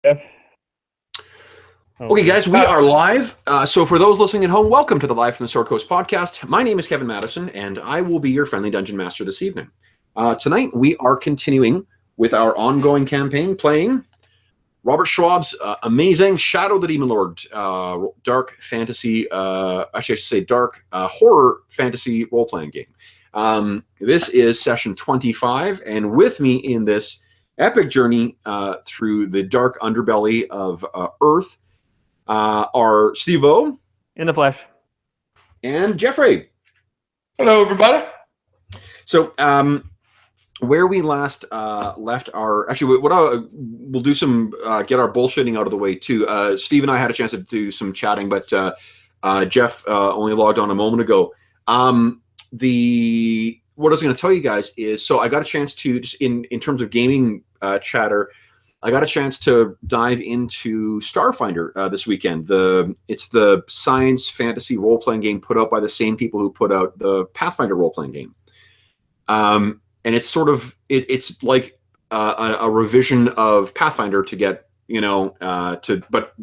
Jeff. Oh, Okay, guys, we are live. So for those listening at home, welcome to the Live from the Sword Coast podcast. My name is Kevin Madison, and I will be your friendly dungeon master this evening. Tonight, we are continuing with our ongoing campaign, playing Robert Schwab's amazing Shadow the Demon Lord dark fantasy, actually I should say dark horror fantasy role-playing game. This is session 25, and with me in this epic journey through the dark underbelly of Earth are Steve-O in the flesh. And Jeffrey. Hello, everybody. So, where we last left our... Actually, we'll do some... get our bullshitting out of the way, too. Steve and I had a chance to do some chatting, but Jeff only logged on a moment ago. What I was going to tell you guys is... So, I got a chance to, just in terms of gaming chatter... I got a chance to dive into Starfinder this weekend. It's the science fantasy role-playing game put out by the same people who put out the Pathfinder role-playing game. And it's sort of it's like a revision of Pathfinder to get but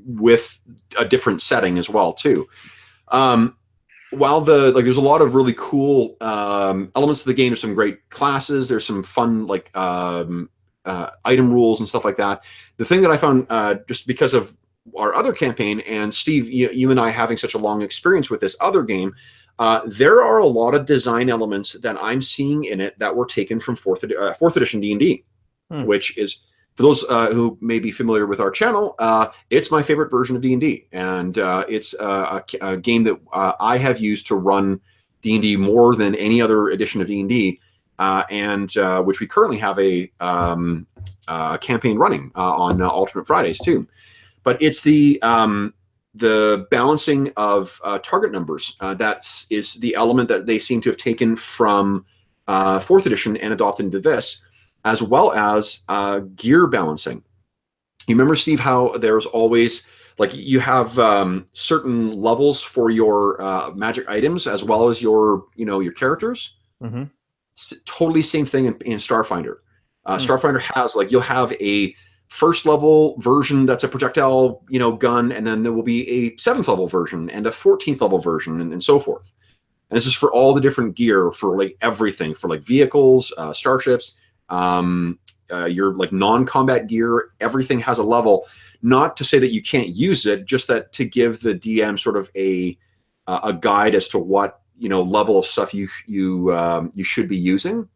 with a different setting as well too. While there's a lot of really cool elements of the game. There's some great classes. There's some fun item rules and stuff like that. The thing that I found, just because of our other campaign, and Steve, you and I having such a long experience with this other game, there are a lot of design elements that I'm seeing in it that were taken from fourth edition D&D, which is, for those who may be familiar with our channel, it's my favorite version of D&D, and it's a game that I have used to run D&D more than any other edition of D&D. Which we currently have a campaign running on alternate Fridays too. But it's the balancing of target numbers that is the element that they seem to have taken from fourth edition and adopted into this, as well as gear balancing. You remember, Steve, how there's always you have certain levels for your magic items as well as your characters. Mm-hmm. Totally same thing in Starfinder. Starfinder has you'll have a first level version that's a projectile gun, and then there will be a 7th level version and a 14th level version, and so forth. And this is for all the different gear, for everything, for vehicles, starships, your non-combat gear. Everything has a level. Not to say that you can't use it, just that to give the DM sort of a guide as to what level of stuff you should be using.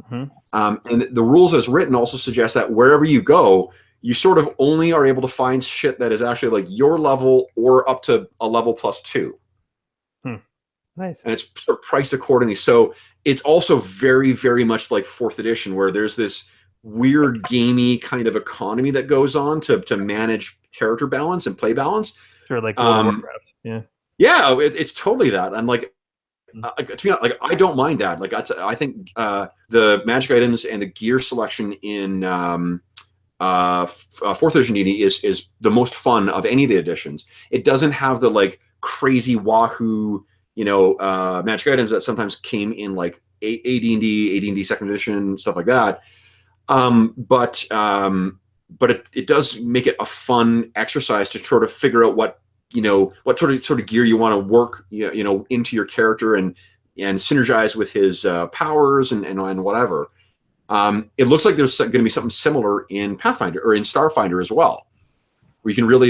Mm-hmm. And the rules as written also suggest that wherever you go, you sort of only are able to find shit that is actually your level or up to a level +2. Nice. And it's sort of priced accordingly. So it's also very, very much like 4th edition, where there's this weird gamey kind of economy that goes on to manage character balance and play balance. Sure, like World of Warcraft. Yeah. Yeah, it's totally that. I'm to be honest, I don't mind that. I think the magic items and the gear selection in 4th edition D&D is the most fun of any of the editions. It doesn't have the crazy wahoo magic items that sometimes came in AD&D 2nd edition, stuff like that. But it does make it a fun exercise to try to figure out what sort of gear you want to work, into your character and synergize with his powers and whatever. It looks like there's going to be something similar in Pathfinder or in Starfinder as well, where you can really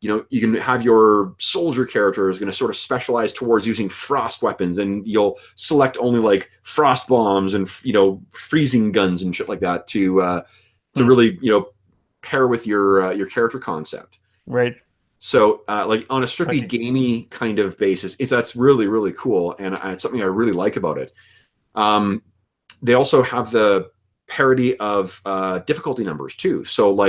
you can have your soldier character is going to sort of specialize towards using frost weapons, and you'll select only frost bombs and freezing guns and shit like that to really pair with your character concept. Right. So, on a strictly gamey kind of basis, that's really, really cool, and it's something I really like about it. They also have the parity of difficulty numbers too. So,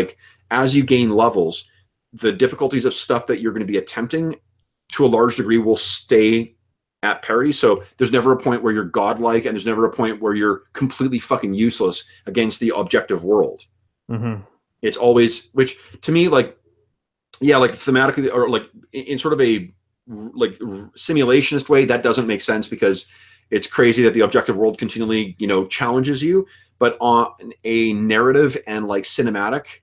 as you gain levels, the difficulties of stuff that you're going to be attempting, to a large degree, will stay at parity. So there's never a point where you're godlike, and there's never a point where you're completely fucking useless against the objective world. Mm-hmm. It's always, which to me, thematically, or in sort of a simulationist way, that doesn't make sense, because it's crazy that the objective world continually challenges you. But on a narrative and cinematic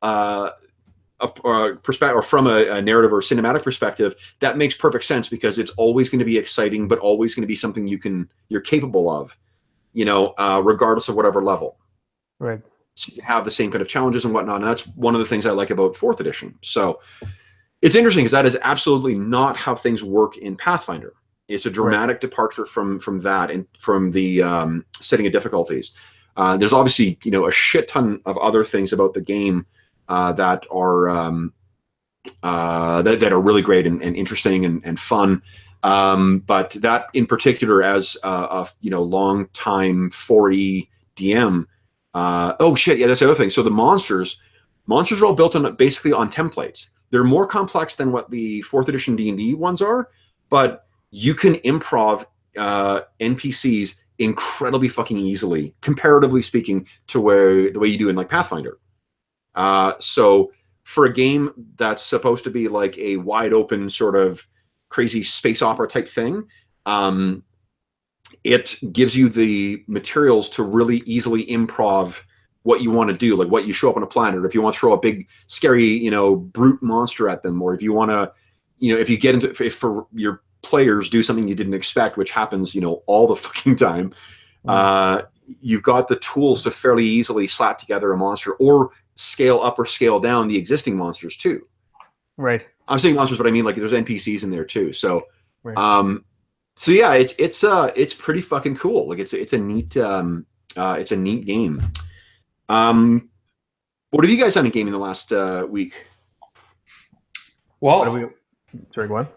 perspective, or from a narrative or cinematic perspective, that makes perfect sense because it's always going to be exciting, but always going to be something you're capable of, regardless of whatever level. Right. So you have the same kind of challenges and whatnot, and that's one of the things I like about 4th edition. So it's interesting because that is absolutely not how things work in Pathfinder. It's a dramatic departure from that and from the setting of difficulties. There's obviously a shit ton of other things about the game that are that are really great and interesting and fun. But that in particular, as a long time 4E DM. Oh shit! Yeah, that's the other thing. So the monsters are all built basically on templates. They're more complex than what the 4th edition D&D ones are, but you can improv NPCs incredibly fucking easily, comparatively speaking, to the way you do in like Pathfinder. So for a game that's supposed to be like a wide open sort of crazy space opera type thing, it gives you the materials to really easily improv what you want to do, like what you show up on a planet, or if you want to throw a big scary brute monster at them, or if you want to if you get into if for your players do something you didn't expect, which happens all the fucking time. You've got the tools to fairly easily slap together a monster or scale up or scale down the existing monsters too. Right. I'm saying monsters, but I mean like there's NPCs in there too. So right. so yeah, it's pretty fucking cool. Like it's a neat game. What have you guys done in gaming the last week? Well, sorry, go on.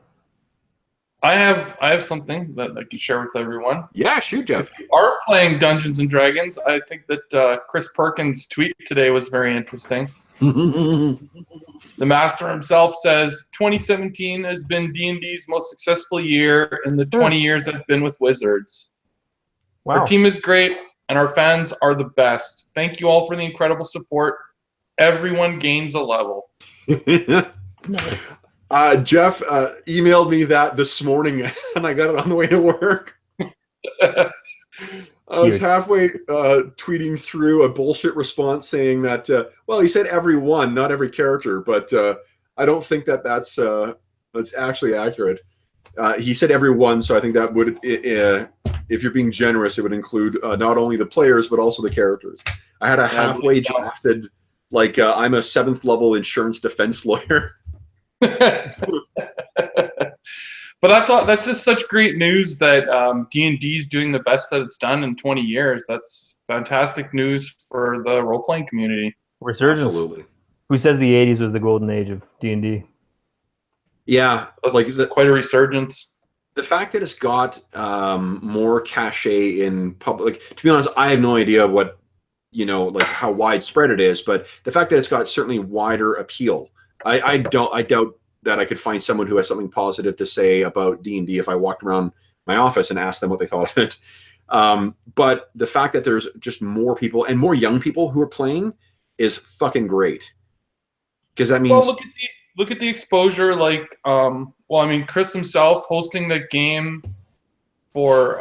I have something that I can share with everyone. Yeah, shoot, Jeff. If you are playing Dungeons and Dragons, I think that Chris Perkins' tweet today was very interesting. The master himself says 2017 has been D&D's most successful year in the 20 years I've been with Wizards. Wow. Our team is great, and our fans are the best. Thank you all for the incredible support. Everyone gains a level. Nice. Jeff emailed me that this morning, and I got it on the way to work. I was halfway tweeting through a bullshit response saying that, well, he said everyone, not every character, but I don't think that's actually accurate. He said everyone, so I think that would, if you're being generous, it would include not only the players, but also the characters. I had a halfway drafted, like I'm a 7th level insurance defense lawyer. But that's just such great news that D&D is doing the best that it's done in 20 years. That's fantastic news for the role-playing community. Resurgence. Absolutely. Who says the 80s was the golden age of D&D? Yeah, that's quite a resurgence. The fact that it's got more cachet in public, to be honest, I have no idea what, like how widespread it is, but the fact that it's got certainly wider appeal. I doubt that I could find someone who has something positive to say about D&D if I walked around my office and asked them what they thought of it. But the fact that there's just more people and more young people who are playing is fucking great. Because that means look at the exposure. Like, Chris himself hosting the game for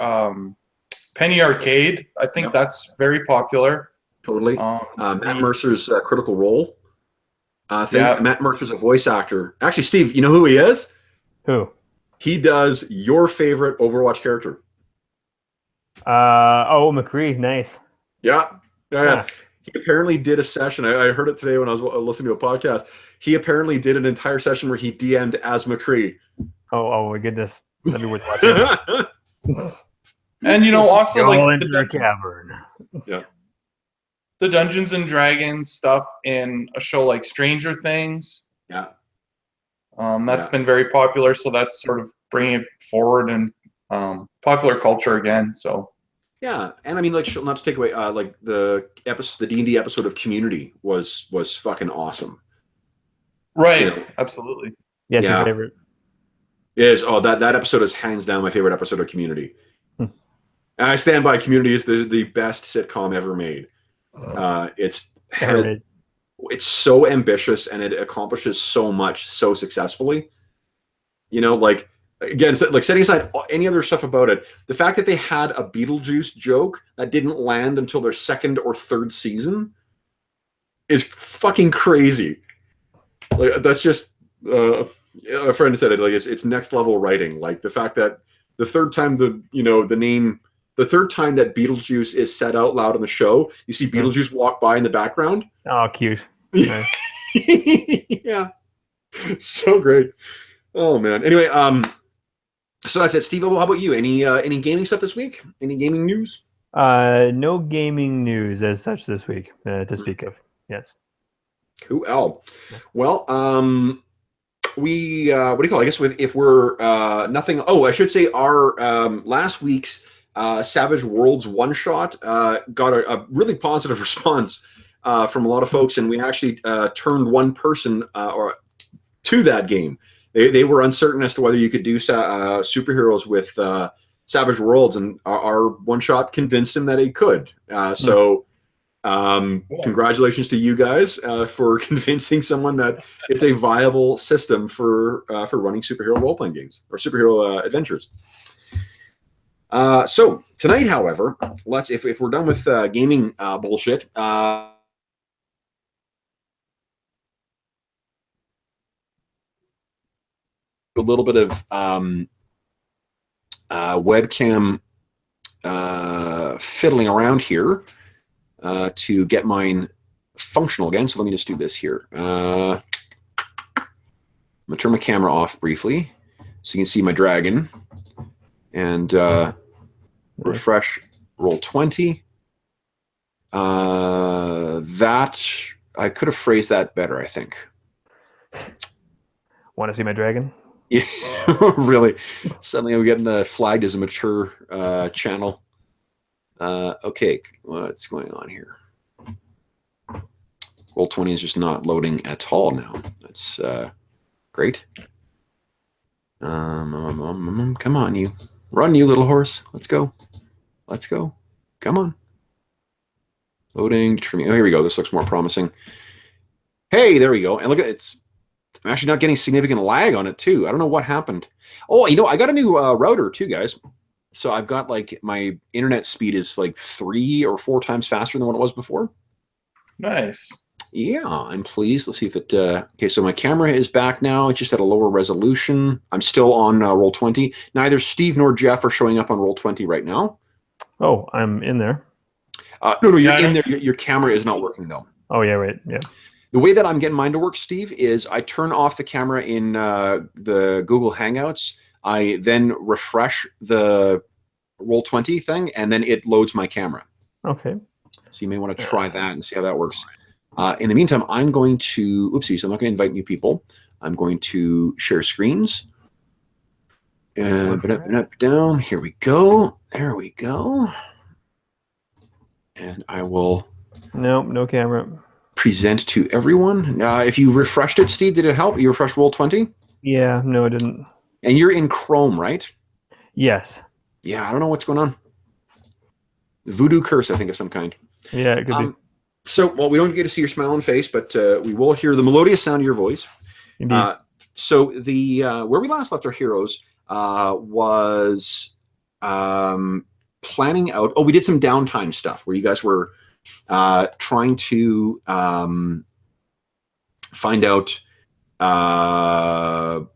Penny Arcade. I think that's very popular. Totally. Matt Mercer's Critical Role. Matt Mercer's a voice actor. Actually, Steve, you know who he is? Who? He does your favorite Overwatch character. McCree. Nice. Yeah. He apparently did a session. I heard it today when I was listening to a podcast. He apparently did an entire session where he DM'd as McCree. Oh my goodness. That'd be worth watching. And also like the cavern. Yeah. The Dungeons and Dragons stuff in a show like Stranger Things. Yeah. That's been very popular, so that's sort of bringing it forward in popular culture again. So. Yeah, and I mean, like, not to take away, like the D&D episode of Community was fucking awesome. Right. Absolutely. Yes, your favorite. That episode is hands down my favorite episode of Community. And I stand by Community is the best sitcom ever made. It's so ambitious and it accomplishes so much so successfully. Like, again, like setting aside any other stuff about it, the fact that they had a Beetlejuice joke that didn't land until their 2nd or 3rd season is fucking crazy. Like that's just a friend said it, like it's next level writing. Like the fact that the third time the third time that Beetlejuice is said out loud on the show, you see Beetlejuice walk by in the background. Oh, cute. Nice. Yeah, so great. Oh man. Anyway, so that's it. Steve, how about you? Any gaming stuff this week? Any gaming news? No gaming news as such this week to speak of. Yes. Cool. Al. Well, we what do you call it? I guess if we're nothing. Oh, I should say our last week's Savage Worlds one shot got a really positive response from a lot of folks, and we actually turned one person or to that game. They were uncertain as to whether you could do superheroes with Savage Worlds, and our one shot convinced him that he could. So congratulations to you guys for convincing someone that it's a viable system for running superhero role-playing games or superhero adventures. So tonight, however, let's if we're done with gaming bullshit. A little bit of webcam fiddling around here to get mine functional again. So let me just do this here. I'm gonna turn my camera off briefly so you can see my dragon and refresh Roll20. That I could have phrased that better, I think. Want to see my dragon? Yeah, really. Suddenly I'm getting flagged as a mature channel. Okay, what's going on here? Roll20 is just not loading at all now. That's great. Come on, you. Run, you little horse. Let's go. Let's go. Come on. Loading. Oh, here we go. This looks more promising. Hey, there we go. And look at it. I'm actually not getting significant lag on it too. I don't know what happened. Oh, I got a new router too, guys. So I've got like my internet speed is like 3 or 4 times faster than what it was before. Nice. Yeah, I'm pleased. Let's see if it. Okay, so my camera is back now. It's just at a lower resolution. I'm still on Roll20. Neither Steve nor Jeff are showing up on Roll20 right now. Oh, I'm in there. No, you're in there. Your camera is not working though. Oh yeah, wait, yeah. The way that I'm getting mine to work, Steve, is I turn off the camera in the Google Hangouts. I then refresh the Roll20 thing, and then it loads my camera. Okay. So you may want to try that and see how that works. In the meantime, I'm going to, oopsie, so I'm not going to invite new people. I'm going to share screens. Down. Here we go. There we go. And I will... Nope, no camera. Present to everyone. If you refreshed it, Steve, did it help? You refreshed Roll20? Yeah, no, it didn't. And you're in Chrome, right? Yes. Yeah, I don't know what's going on. Voodoo curse, I think, of some kind. Yeah, it could be. So, well, we don't get to see your smiling face, but we will hear the melodious sound of your voice. Indeed. So the where we last left our heroes was planning out. Oh, we did some downtime stuff where you guys were trying to find out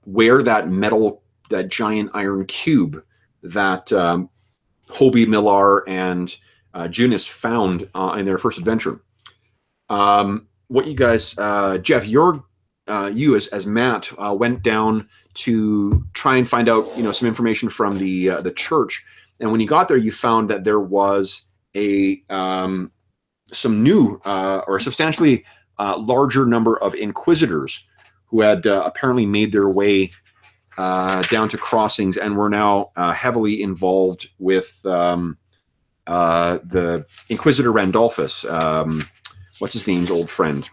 where that giant iron cube that Hobie, Millar, and Junis found in their first adventure. What you guys, Jeff, you as Matt went down to try and find out, some information from the church. And when you got there, you found that there was some new or a substantially larger number of inquisitors who had apparently made their way down to crossings and were now heavily involved with the Inquisitor Randolphus. What's his name's old friend?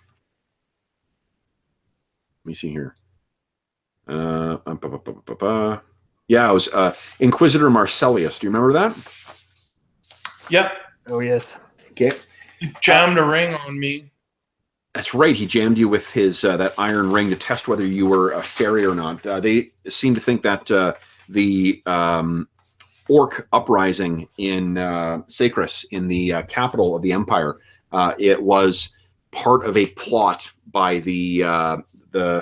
Let me see here. Yeah, it was Inquisitor Marcellius. Do you remember that? Yep. Oh, yes. Okay. He jammed a ring on me. That's right. He jammed you with his that iron ring to test whether you were a fairy or not. They seem to think that the orc uprising in Sacris, in the capital of the empire, it was part of a plot by the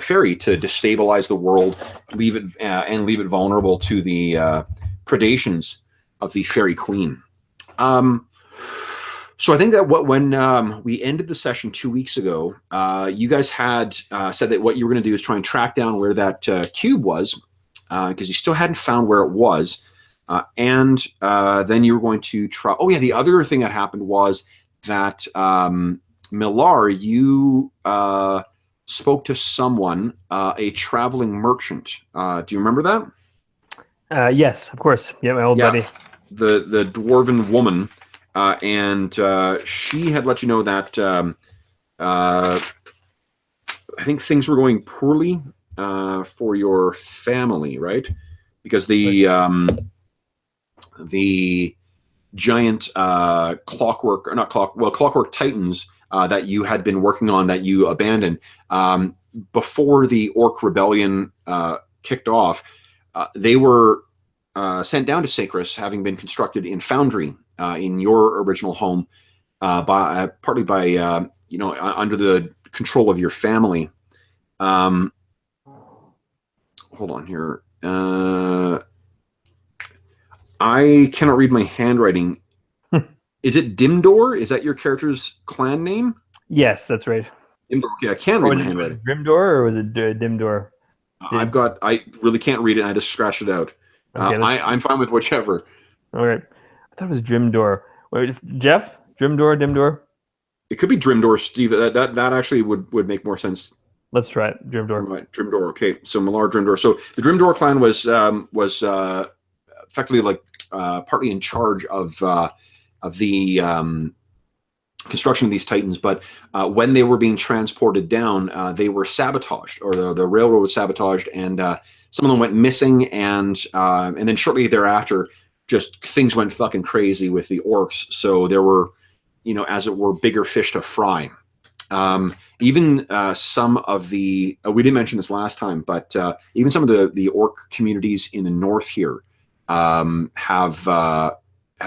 Faerie to destabilize the world, leave it vulnerable to the predations of the Faerie Queen. So I think that when we ended the session 2 weeks ago, you guys had said that what you were going to do is try and track down where that cube was, because you still hadn't found where it was. And then you were going to try. Oh yeah, the other thing that happened was that Millar, you spoke to someone, a traveling merchant. Do you remember that? Yes, of course. Yeah, my old buddy. The dwarven woman, and she had let you know that I think things were going poorly for your family, right? Because the giant clockwork titans that you had been working on that you abandoned before the Orc Rebellion kicked off, they were sent down to Sacris, having been constructed in Foundry in your original home, partly by under the control of your family. Hold on here. I cannot read my handwriting. Is it Dimdor? Is that your character's clan name? Yes, that's right. Dimdor. Okay, I can read my handwriting. Grimdor, or was it Dimdor? I really can't read it. I just scratched it out. Okay, I'm fine with whichever. All right. I thought it was Drimdor. Wait, Jeff? Dimdor? It could be Drimdor, Steve. That actually would make more sense. Let's try it. Drimdor. Right, Drimdor. Okay, so Millar Drimdor. So the Drimdor clan was effectively like partly in charge of the construction of these Titans, but when they were being transported down, they were sabotaged, or the railroad was sabotaged, and some of them went missing, and then shortly thereafter, just things went fucking crazy with the orcs. So there were, as it were, bigger fish to fry. Even some of the we didn't mention this last time, but even some of the orc communities in the north here have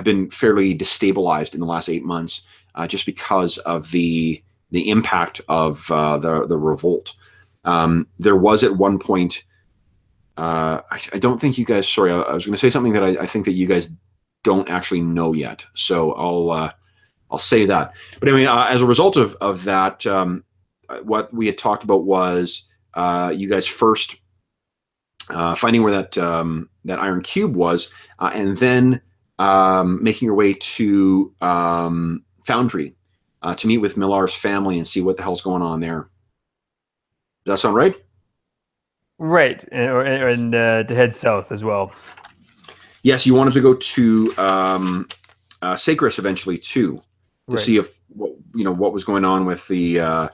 been fairly destabilized in the last 8 months, just because of the impact of the revolt. There was at one point. I don't think you guys. Sorry, I was going to say something that I think that you guys don't actually know yet. So I'll say that. But anyway, as a result of that, what we had talked about was you guys first finding where that iron cube was, and then making your way to Foundry to meet with Millar's family and see what the hell's going on there. Does that sound right? Right, and to head south as well. Yes, you wanted to go to Sacris eventually too, to see if what was going on with the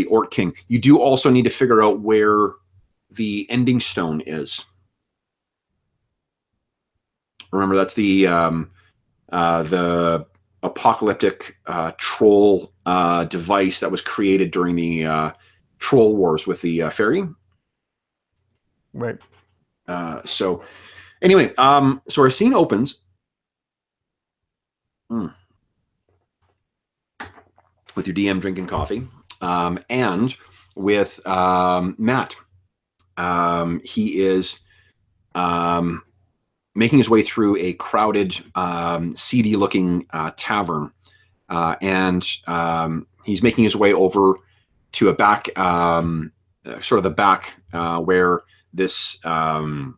Orc King. You do also need to figure out where the Ending Stone is. Remember, that's the apocalyptic troll device that was created during the troll wars with the Faerie. Right. So anyway, so our scene opens with your DM drinking coffee, and with Matt. He is making his way through a crowded, seedy-looking tavern, and he's making his way over to a back, sort of the back, where this man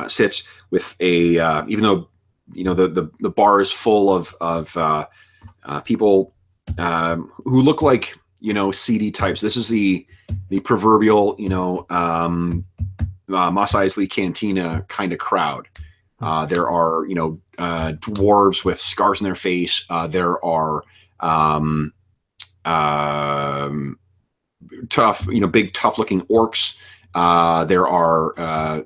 sits with a, even though the bar is full of people who look like seedy types. This is the proverbial Mos Eisley Cantina kind of crowd. There are dwarves with scars on their face. There are tough, big, tough-looking orcs. There are,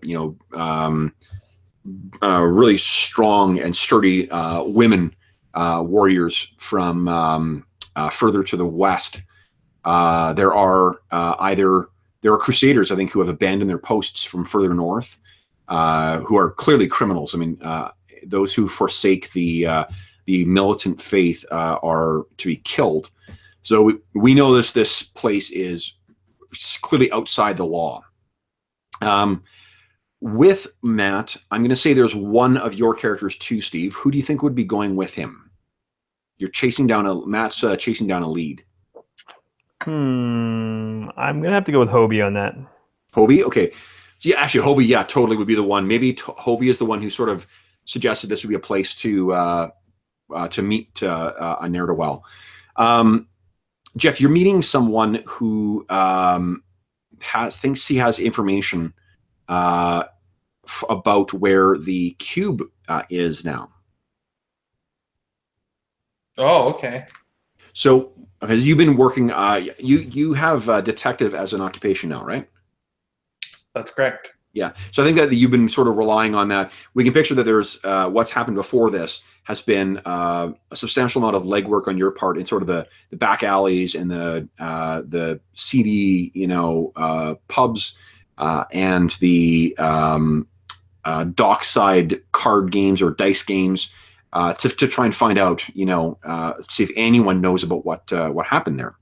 really strong and sturdy women warriors from further to the west. There are crusaders, I think, who have abandoned their posts from further north, who are clearly criminals. I mean, those who forsake the the militant faith are to be killed. So we know this place is clearly outside the law. With Matt, I'm going to say there's one of your characters too, Steve. Who do you think would be going with him? You're chasing down Matt's chasing down a lead. I'm gonna have to go with Hobie on that. Hobie, okay. So yeah, actually, Hobie, yeah, totally would be the one. Maybe Hobie is the one who sort of suggested this would be a place to meet a ne'er-do-well. Jeff, you're meeting someone who thinks he has information about where the cube is now. Oh, okay. So, because you've been working, you have detective as an occupation now, right? That's correct. Yeah. So I think that you've been sort of relying on that. We can picture that there's what's happened before this has been a substantial amount of legwork on your part in sort of the back alleys and the seedy, pubs and the dockside card games or dice games to try and find out, see if anyone knows about what happened there.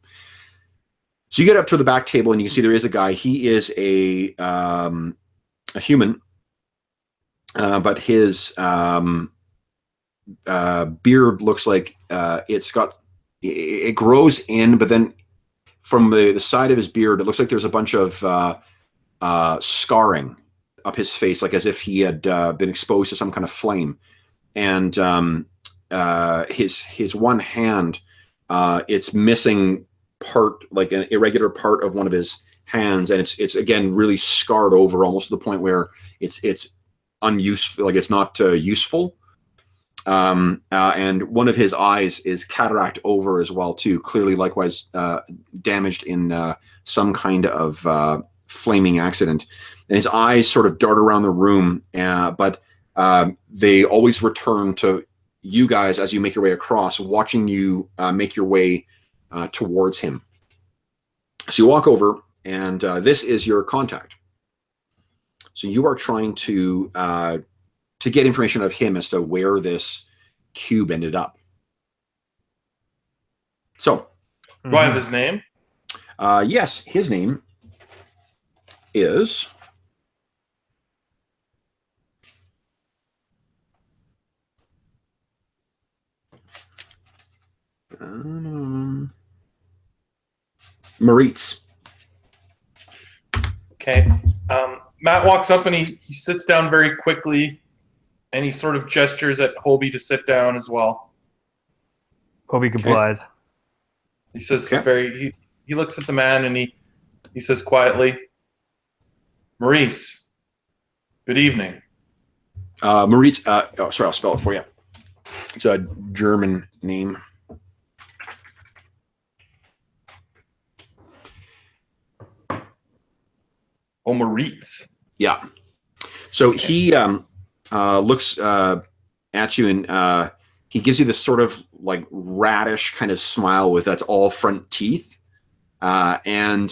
So you get up to the back table and you can see there is a guy. He is a human, but his beard looks like it grows in, but then from the side of his beard, it looks like there's a bunch of scarring up his face, like as if he had been exposed to some kind of flame. And his one hand, it's missing part, like an irregular part of one of his hands, and it's again really scarred over, almost to the point where it's unuseful, like it's not useful. And one of his eyes is cataract over as well too, clearly likewise damaged in some kind of flaming accident. And his eyes sort of dart around the room, but they always return to you guys as you make your way across, watching you make your way towards him. So you walk over, and this is your contact. So you are trying to get information of him as to where this cube ended up. So, do I have his name? Yes, his name is Maurice. Okay. Matt walks up and he sits down very quickly, and he sort of gestures at Hobie to sit down as well. Hobie complies. He says he looks at the man and he says quietly, "Maurice, good evening." Maurice, sorry, I'll spell it for you. It's a German name. Oh, Maurice. Yeah. So he looks at you, and he gives you this sort of like radish kind of smile with that's all front teeth, and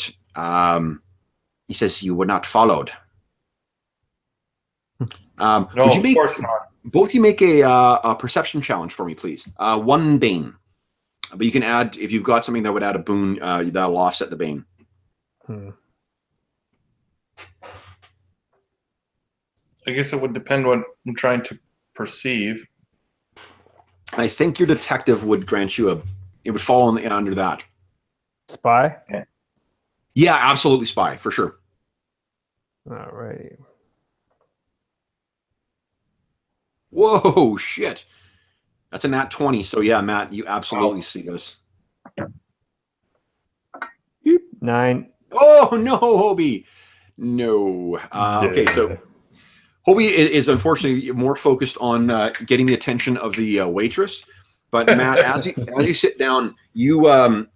he says, "You were not followed." No, would you of make, course not. both you make a perception challenge for me, please. One bane, but you can add, if you've got something that would add a boon, that'll offset the bane. I guess it would depend what I'm trying to perceive. I think your detective would grant you it would fall under that. Spy? Okay. Yeah, absolutely spy, for sure. All right. Whoa, shit. That's a nat 20. So yeah, Matt, you absolutely see this. 9. Oh, no, Hobie. No. Okay, so Hobie is unfortunately more focused on getting the attention of the waitress. But Matt, as you sit down, you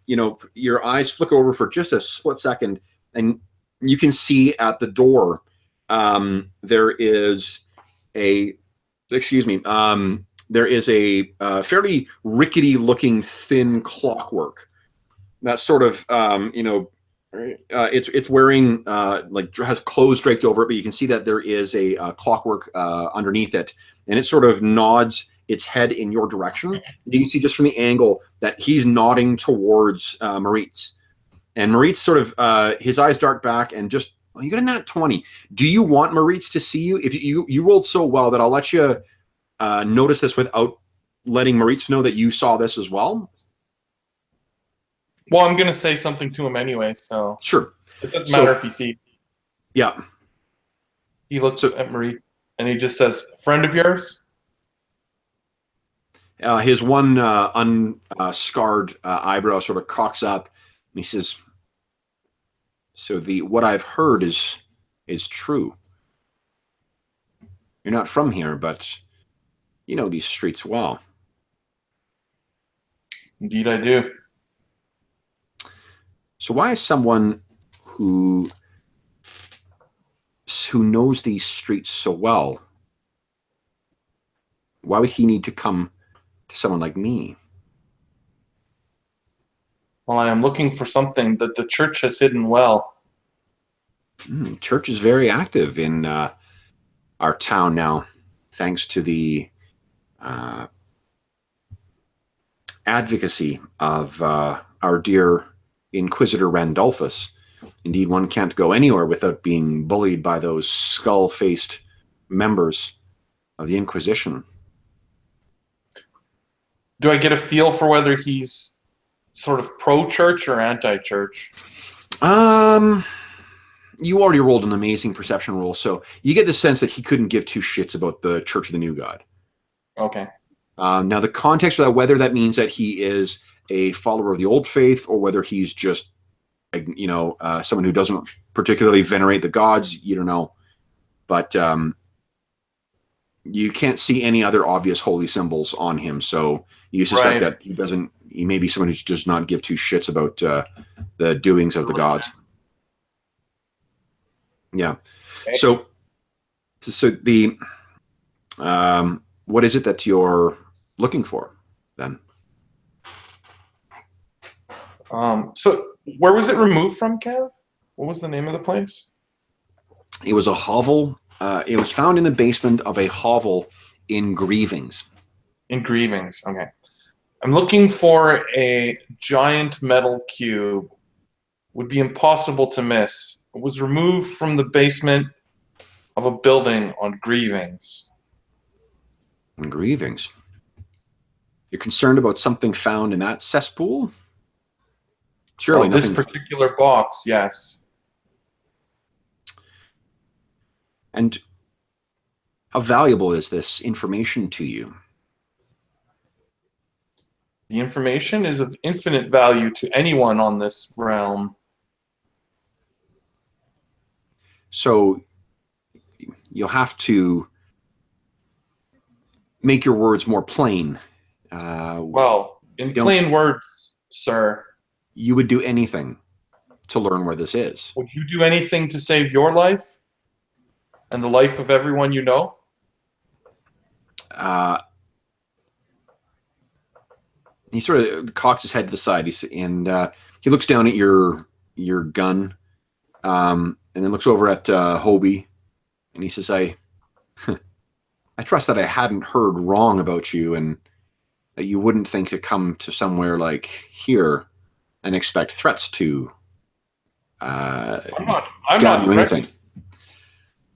your eyes flick over for just a split second, and you can see at the door there is a fairly rickety looking thin clockwork that's sort of it's wearing has clothes draped over it, but you can see that there is a clockwork underneath it, and it sort of nods its head in your direction. And you can see just from the angle that he's nodding towards Moritz. And Moritz sort of, his eyes dart back and just, well, you got a nat 20. Do you want Moritz to see you? If you rolled so well that I'll let you notice this without letting Moritz know that you saw this as well? Well, I'm going to say something to him anyway, so Sure. it doesn't matter if he sees. Yeah. He looks at Marie and he just says, "Friend of yours?" His one unscarred eyebrow sort of cocks up, and he says, "So what I've heard is true. You're not from here, but you know these streets well." Indeed, I do. So why is someone who knows these streets so well, why would he need to come to someone like me? Well, I am looking for something that the church has hidden well. Church is very active in our town now, thanks to the advocacy of our dear Inquisitor Randolphus. Indeed, one can't go anywhere without being bullied by those skull-faced members of the Inquisition. Do I get a feel for whether he's sort of pro-church or anti-church? You already rolled an amazing perception roll, so you get the sense that he couldn't give two shits about the Church of the New God. Okay. Now, the context of that, whether that means that he is a follower of the old faith or whether he's just, someone who doesn't particularly venerate the gods, you don't know. But you can't see any other obvious holy symbols on him, so you suspect that he may be someone who does not give two shits about the doings of the gods. Yeah. Okay. So the what is it that you're looking for then? So where was it removed from, Kev? What was the name of the place? It was a hovel. It was found in the basement of a hovel in Grievings. In Grievings, okay. I'm looking for a giant metal cube. Would be impossible to miss. It was removed from the basement of a building on Grievings. In Grievings? You're concerned about something found in that cesspool? Surely this nothing. particular box, yes. And how valuable is this information to you? The information is of infinite value to anyone on this realm. So you'll have to make your words more plain. Well, in plain words, sir. You would do anything to learn where this is. Would you do anything to save your life and the life of everyone you know? He sort of cocks his head to the side. He looks down at your gun, and then looks over at Hobie, and he says, I trust that I hadn't heard wrong about you, and that you wouldn't think to come to somewhere like here and expect threats to I'm not threatening.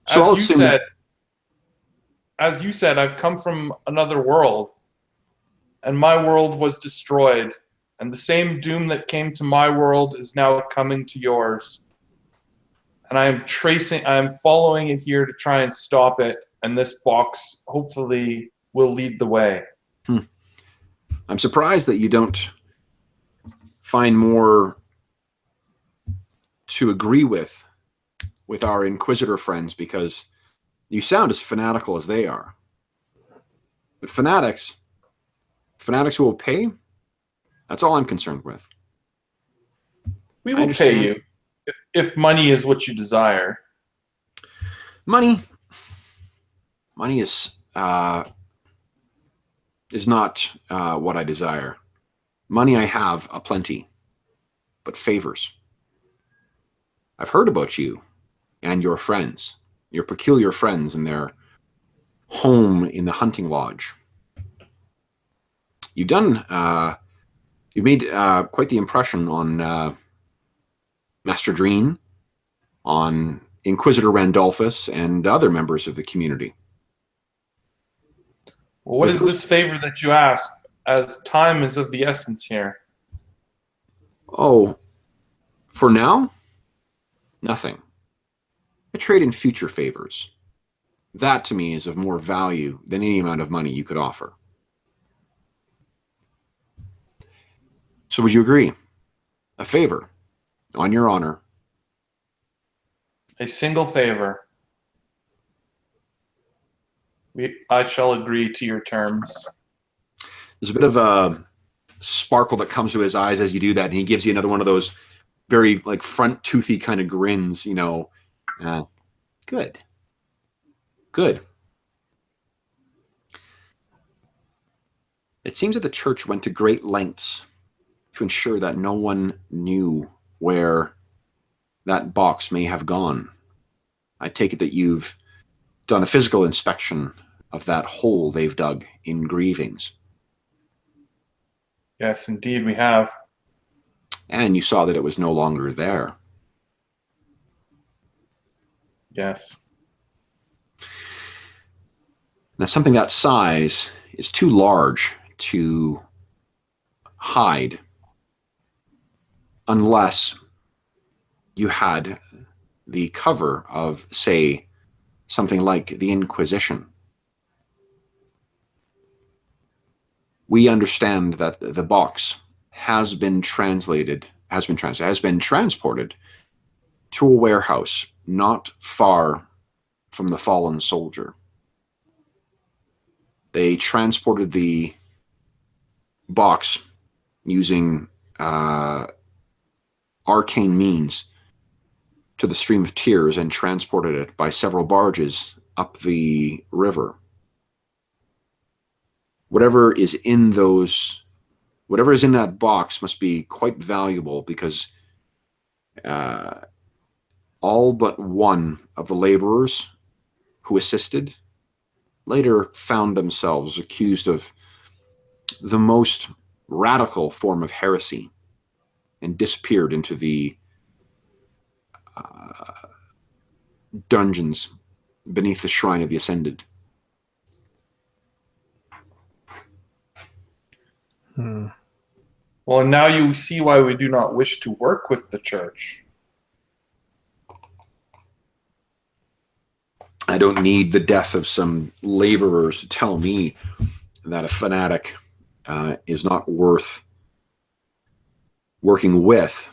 So as you said, I've come from another world, and my world was destroyed, and the same doom that came to my world is now coming to yours. And I am following it here to try and stop it, and this box hopefully will lead the way. I'm surprised that you don't find more to agree with our Inquisitor friends, because you sound as fanatical as they are. But fanatics who will pay, that's all I'm concerned with. We will pay you if money is what you desire. Money is not what I desire. Money I have aplenty, but favors. I've heard about you and your friends, your peculiar friends and their home in the hunting lodge. You've done. You've made quite the impression on Master Dreen, on Inquisitor Randolphus, and other members of the community. Well, what is this favor that you ask, as time is of the essence here? Oh, for now, nothing. I trade in future favors. That, to me, is of more value than any amount of money you could offer. So would you agree? A favor, on your honor. A single favor. I shall agree to your terms. There's a bit of a sparkle that comes to his eyes as you do that, and he gives you another one of those very like front toothy kind of grins, you know. Good. Good. It seems that the church went to great lengths to ensure that no one knew where that box may have gone. I take it that you've done a physical inspection of that hole they've dug in Grievings. Yes, indeed, we have. And you saw that it was no longer there. Yes. Now, something that size is too large to hide unless you had the cover of, say, something like the Inquisition. We understand that the box has been transported to a warehouse not far from the fallen soldier. They transported the box using arcane means to the Stream of Tears and transported it by several barges up the river. Whatever is in that box must be quite valuable, because all but one of the laborers who assisted later found themselves accused of the most radical form of heresy and disappeared into the dungeons beneath the Shrine of the Ascended. Well, now you see why we do not wish to work with the church. I don't need the death of some laborers to tell me that a fanatic is not worth working with.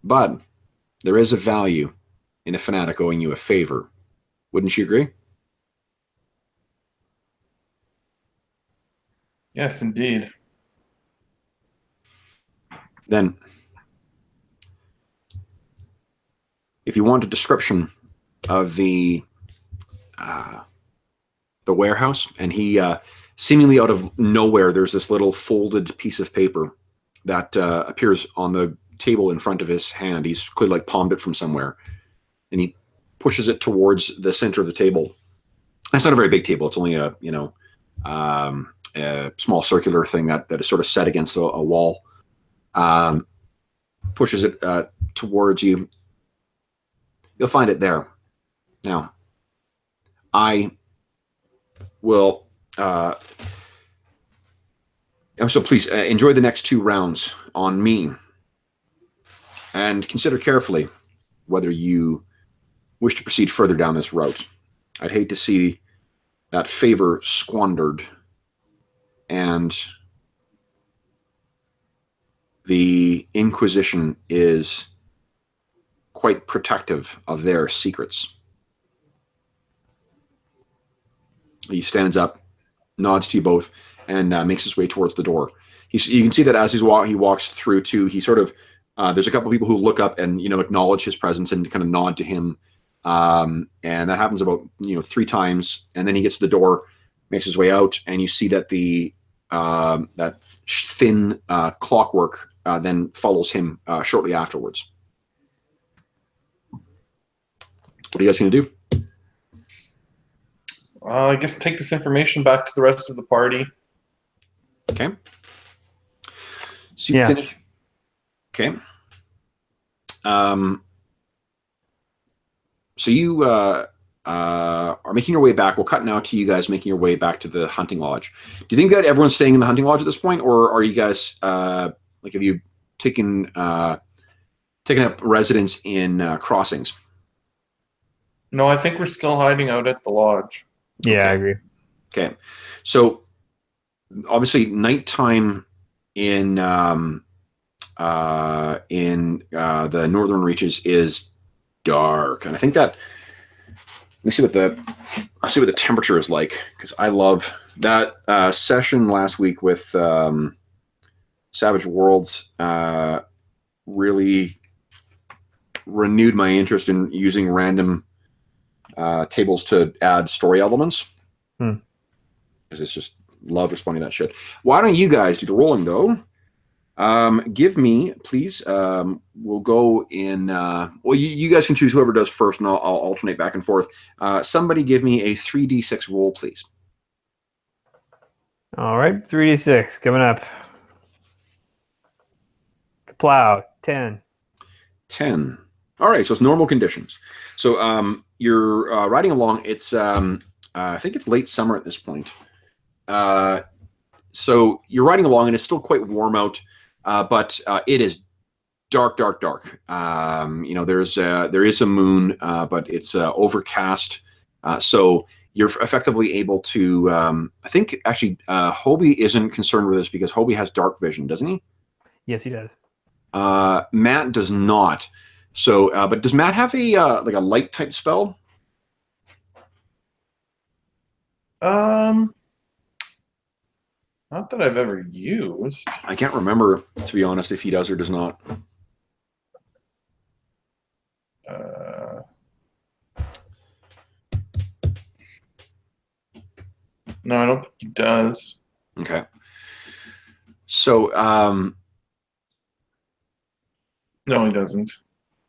But there is a value in a fanatic owing you a favor. Wouldn't you agree? Yes, indeed. Then, if you want a description of the warehouse, and he seemingly out of nowhere, there's this little folded piece of paper that appears on the table in front of his hand. He's clearly like palmed it from somewhere, and he pushes it towards the center of the table. It's not a very big table. It's only a small circular thing that is sort of set against a wall. Pushes it towards you. You'll find it there. Now, I will. So please enjoy the next 2 rounds on me, and consider carefully whether you wish to proceed further down this route. I'd hate to see that favor squandered, and the Inquisition is quite protective of their secrets. He stands up, nods to you both, and makes his way towards the door. You can see that as he walks through too, he sort of there's a couple of people who look up and acknowledge his presence and kind of nod to him, and that happens about 3 times, and then he gets to the door, makes his way out, and you see that the that thin clockwork then follows him shortly afterwards. What are you guys going to do? I guess take this information back to the rest of the party. Okay. So you finish. Okay. So you are making your way back. We'll cut now to you guys making your way back to the hunting lodge. Do you think that everyone's staying in the hunting lodge at this point, or are you guys like have you taken taken up residence in Crossings? No, I think we're still hiding out at the lodge. Yeah, Okay. I agree. Okay. So obviously nighttime in the northern reaches is dark, and I think that let me see what the temperature is like, because I love that session last week with Savage Worlds. Really renewed my interest in using random tables to add story elements, because it's just love responding to that shit. Why don't you guys do the rolling though? Give me, please. We'll go in. Well, you guys can choose whoever does first, and I'll alternate back and forth. Somebody give me a 3d6 roll, please. All right, 3d6 coming up. Plow 10. 10. All right, so it's normal conditions. So you're riding along. It's I think it's late summer at this point. So you're riding along, and it's still quite warm out, but it is dark, dark, dark. There is a moon, but it's overcast. So you're effectively able to. I think actually, Hobie isn't concerned with this because Hobie has dark vision, doesn't he? Yes, he does. Matt does not. So, but does Matt have a like a light type spell? Not that I've ever used. I can't remember, to be honest, if he does or does not. No, I don't think he does. Okay. So, no, he doesn't.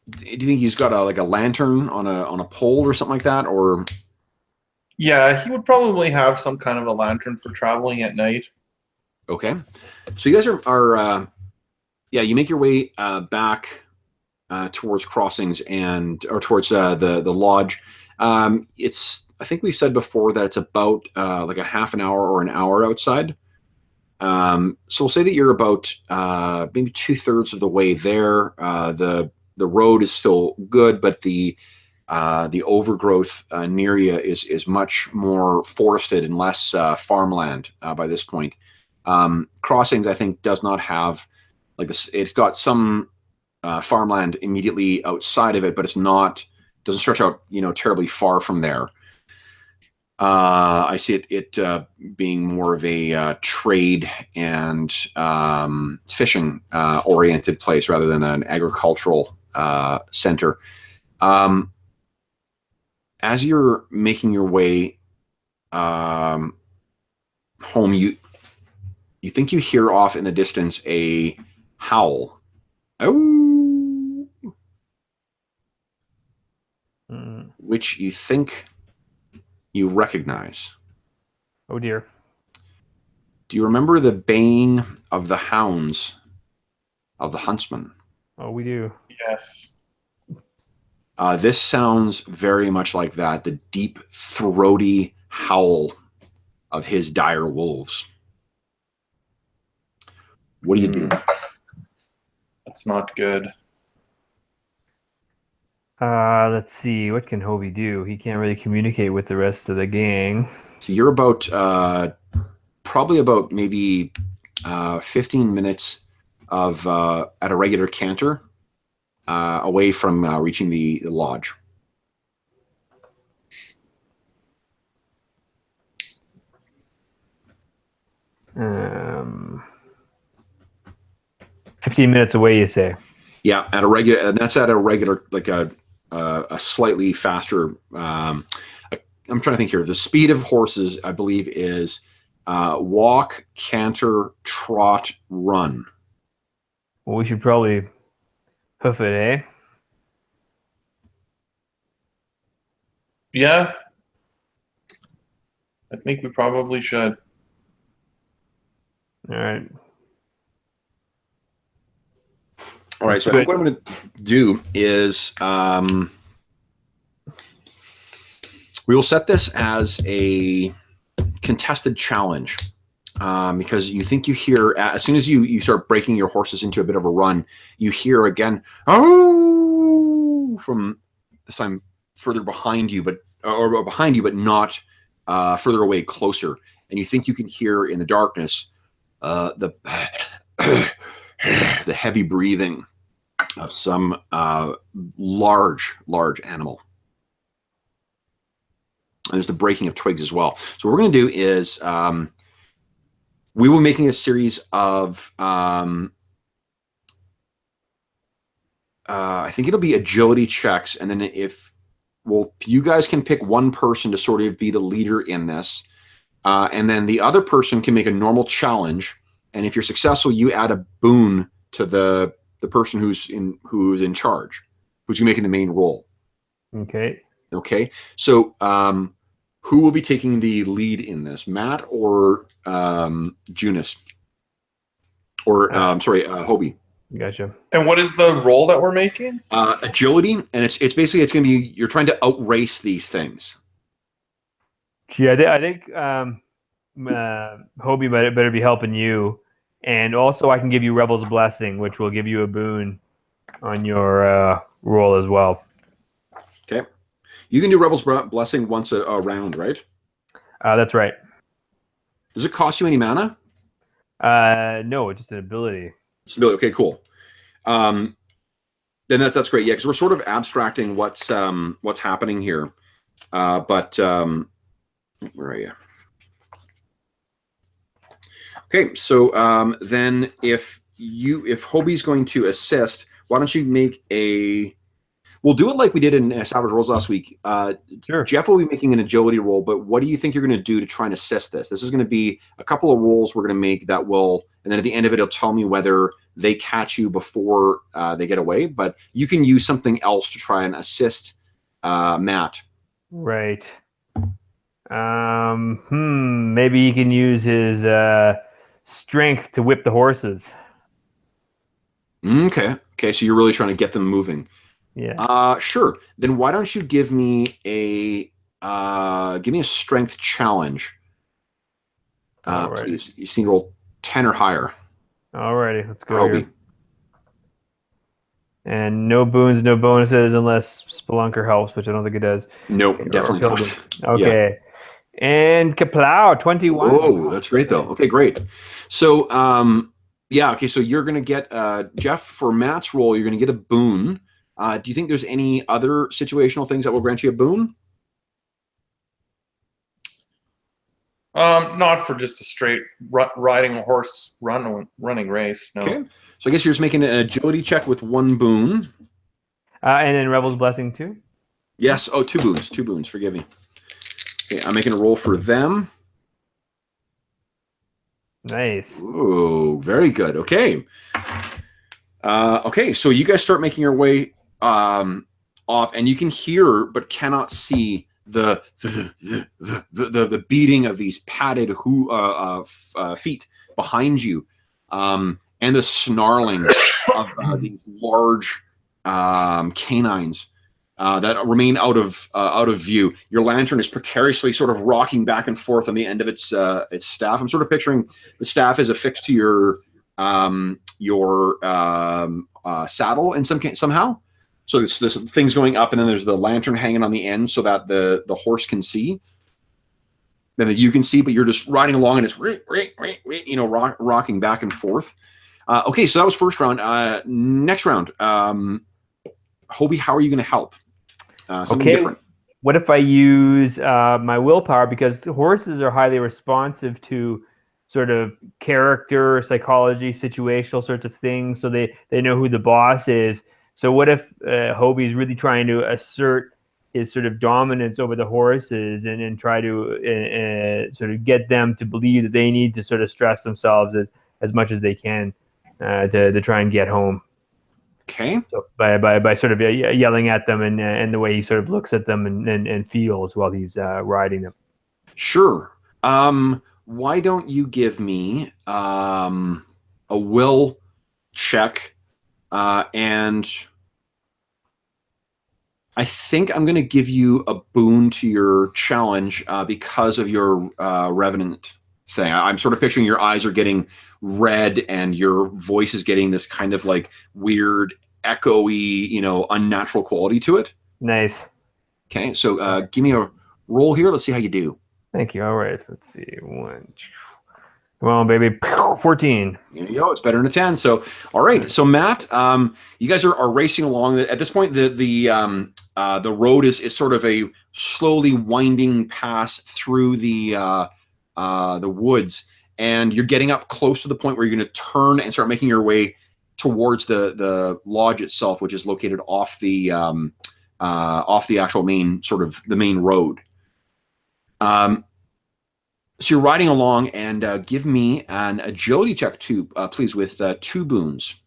do you think he's got a lantern on a pole or something like that, or? Yeah, he would probably have some kind of a lantern for traveling at night. Okay. So you guys are yeah, you make your way back towards Crossings or towards the lodge. I think we've said before that it's about like a half an hour or an hour outside. So we'll say that you're about maybe 2/3 of the way there. The road is still good, but the overgrowth near you is much more forested and less farmland by this point. Crossings, I think, does not have like this. It's got some farmland immediately outside of it, but it's not doesn't stretch out terribly far from there. I see it being more of a trade and fishing oriented place rather than an agricultural center. As you're making your way home, you think you hear off in the distance a howl. Oh, which you think you recognize. Oh dear. Do you remember the baying of the hounds of the huntsman? Oh, we do. Yes. This sounds very much like that, the deep, throaty howl of his dire wolves. What do you do? That's not good. Let's see. What can Hobie do? He can't really communicate with the rest of the gang. So you're about probably about maybe 15 minutes of at a regular canter away from reaching the lodge. Um, 15 minutes away, you say? Yeah, at a regular, and that's at a regular, like a slightly faster. I'm trying to think here. The speed of horses, I believe, is walk, canter, trot, run. Well, we should probably hoof it, eh? Yeah. I think we probably should. All right. All right. So I think what I'm going to do is we will set this as a contested challenge. Because you think you hear, as soon as you start breaking your horses into a bit of a run, you hear again, oh, from this time further behind you, but not further away, closer. And you think you can hear in the darkness the the heavy breathing of some large animal. And there's the breaking of twigs as well. So what we're going to do is we will be making a series of, I think it'll be agility checks. And then you guys can pick one person to sort of be the leader in this. And then the other person can make a normal challenge. And if you're successful, you add a boon to the person who's in charge, who's making the main role. Okay. Okay. So, who will be taking the lead in this, Matt or Junus? Or, sorry, Hobie. Gotcha. And what is the role that we're making? Agility, and it's basically going to be you're trying to outrace these things. Yeah, I think Hobie better be helping you, and also I can give you Rebel's Blessing, which will give you a boon on your roll as well. Okay. You can do Rebel's Blessing once a round, right? That's right. Does it cost you any mana? No, it's just an ability. It's an ability. Okay, cool. Then that's great. Yeah, because we're sort of abstracting what's happening here. But where are you? Okay, so then if Hobie's going to assist, why don't you make a? We'll do it like we did in Savage Rolls last week. Sure. Jeff will be making an agility roll, but what do you think you're going to do to try and assist this? This is going to be a couple of rolls we're going to make that will, and then at the end of it, it'll tell me whether they catch you before they get away. But you can use something else to try and assist Matt. Right. Maybe he can use his strength to whip the horses. Okay. So you're really trying to get them moving. Yeah. Sure. Then why don't you give me a strength challenge, please? You just need to roll 10 or higher. Alrighty, let's go here. And no boons, no bonuses unless Spelunker helps, which I don't think it does. Nope, definitely not. Okay. Yeah. And Kaplow, 21. Oh, that's great though. Okay, great. So okay, so you're gonna get Jeff, for Matt's roll, you're gonna get a boon. Do you think there's any other situational things that will grant you a boon? Not for just a straight riding a horse running race. No. Okay. So I guess you're just making an agility check with one boon. And then Rebel's Blessing too? Yes. Oh, 2 boons. 2 boons. Forgive me. Okay, I'm making a roll for them. Nice. Ooh, very good. Okay. Okay, so you guys start making your way off, and you can hear but cannot see the beating of these padded feet behind you, and the snarling of these large canines that remain out of view. Your lantern is precariously sort of rocking back and forth on the end of its staff. I'm sort of picturing the staff is affixed to your saddle in somehow. So this thing's going up, and then there's the lantern hanging on the end so that the horse can see, and that you can see, but you're just riding along, and it's rocking back and forth. Okay, so that was first round. Next round, Hobie, how are you going to help? Something different. What if I use my willpower, because horses are highly responsive to sort of character, psychology, situational sorts of things, so they know who the boss is. So what if Hobie's really trying to assert his sort of dominance over the horses and try to sort of get them to believe that they need to sort of stress themselves as much as they can to try and get home. Okay. So by sort of yelling at them and the way he sort of looks at them and feels while he's riding them. Sure. why don't you give me a will check, and I think I'm going to give you a boon to your challenge because of your revenant thing. I'm sort of picturing your eyes are getting red and your voice is getting this kind of like weird, echoey, unnatural quality to it. Nice. Okay, so give me a roll here. Let's see how you do. Thank you. All right. Let's see. One. Come on, baby. 14. There you go. It's better than a 10. So, all right. So, Matt, you guys are racing along. At this point, the road is sort of a slowly winding pass through the woods, and you're getting up close to the point where you're going to turn and start making your way towards the lodge itself, which is located off the actual main the main road. So you're riding along, and give me an agility check too, please, with 2 boons.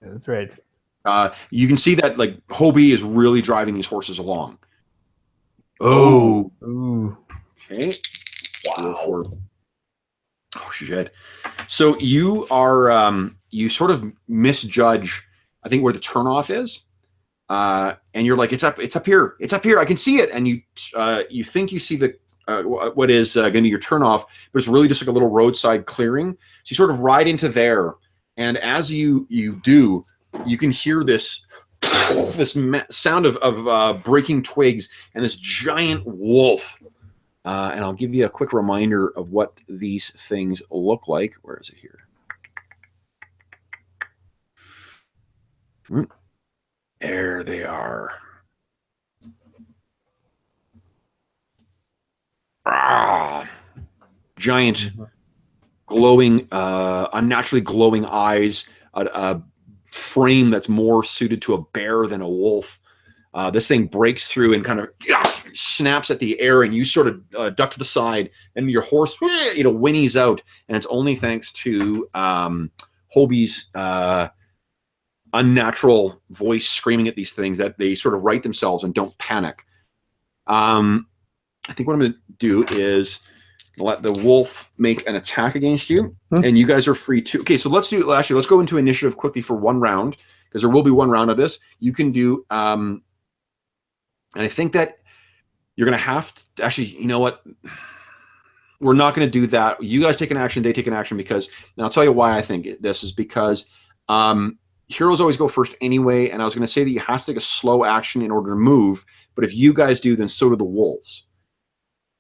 Yeah, that's right. You can see that like Hobie is really driving these horses along. Oh. Ooh. Okay. Wow. Oh shit. So you are you sort of misjudge, I think, where the turnoff is. And you're like, it's up here. It's up here. I can see it. And you think you see the what is going to be your turnoff, but it's really just like a little roadside clearing. So you sort of ride into there, and as you do, you can hear this sound of breaking twigs and this giant wolf. And I'll give you a quick reminder of what these things look like. Where is it here? There they are. Giant, glowing, unnaturally glowing eyes, a frame that's more suited to a bear than a wolf. This thing breaks through and kind of snaps at the air, and you sort of duck to the side, and your horse, whinnies out, and it's only thanks to Hobie's unnatural voice screaming at these things that they sort of right themselves and don't panic. I think what I'm going to do is let the wolf make an attack against you, and you guys are free to. Okay, so let's go into initiative quickly for 1 round, because there will be 1 round of this. You can do, and I think that you're going to have to actually. You know what? We're not going to do that. You guys take an action, they take an action, because, and I'll tell you why I think this is because heroes always go first anyway, and I was going to say that you have to take a slow action in order to move, but if you guys do, then so do the wolves.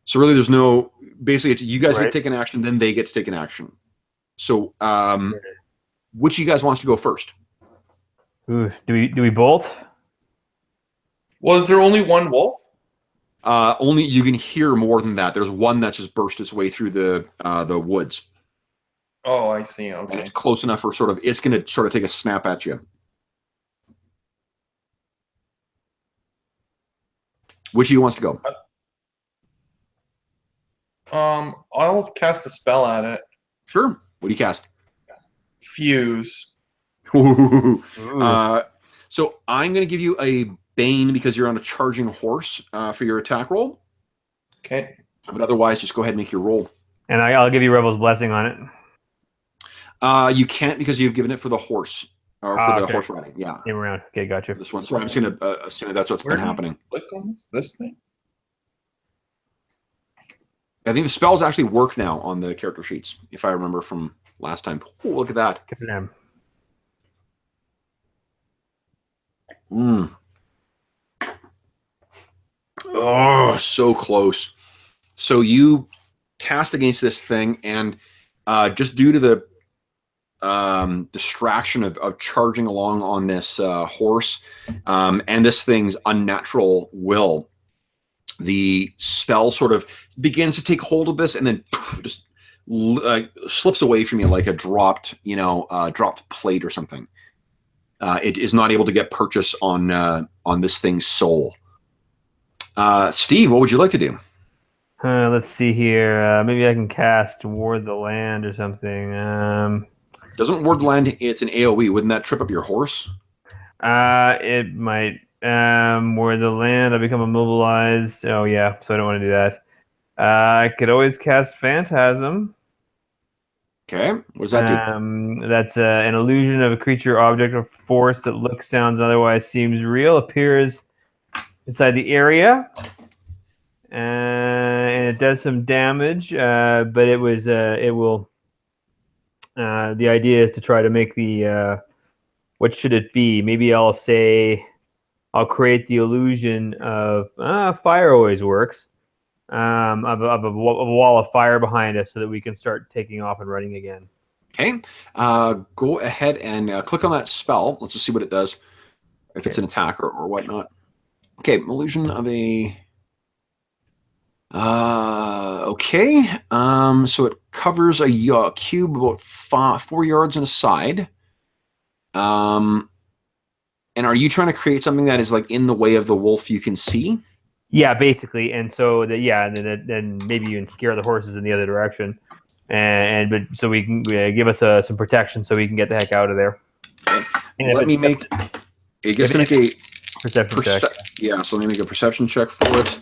So really, there's no, basically, it's you guys get to take an action, then they get to take an action. So, which of you guys wants to go first? Ooh, do we bolt? Was there only 1 wolf? Only you can hear more than that. There's one that's just burst its way through the woods. Oh, I see. Okay. And it's close enough for it's going to sort of take a snap at you. Which of you wants to go? I'll cast a spell at it. Sure. What do you cast? Fuse. So I'm going to give you a Bane because you're on a charging horse for your attack roll. Okay. But otherwise, just go ahead and make your roll. And I'll give you Rebel's Blessing on it. You can't because you've given it for the horse. Or for the horse riding. Yeah. Came around. Okay, gotcha. This one. So I'm just going to assume that's what's been happening. Click on this thing? I think the spells actually work now on the character sheets, if I remember from last time. Oh, look at that. Good for them. Oh, so close. So you cast against this thing, and just due to the distraction of charging along on this horse and this thing's unnatural will, the spell sort of begins to take hold of this, and then just slips away from you like a dropped plate or something. It is not able to get purchase on this thing's soul. Steve, what would you like to do? Let's see here. Maybe I can cast Ward the Land or something. Doesn't Ward the Land? It's an AoE. Wouldn't that trip up your horse? It might. Ward the Land. I become immobilized. Oh yeah, so I don't want to do that. I could always cast Phantasm. Okay. What does that do? That's an illusion of a creature, object, or force that looks, sounds, otherwise seems real, appears inside the area, and it does some damage. But it will. The idea is to try to make the what should it be? Maybe I'll say I'll create the illusion of fire always works. Of a wall of fire behind us so that we can start taking off and running again. Okay. Go ahead and click on that spell. Let's just see what it does. If it's an attack or whatnot. Okay. Illusion of a... okay. So it covers a cube about 4 yards on a side. And are you trying to create something that is like in the way of the wolf you can see? Yeah, basically, and so then maybe you can scare the horses in the other direction, but so we can give us some protection so we can get the heck out of there. Okay. Let me make. It gets to make a perception check. Yeah, so let me make a perception check for it.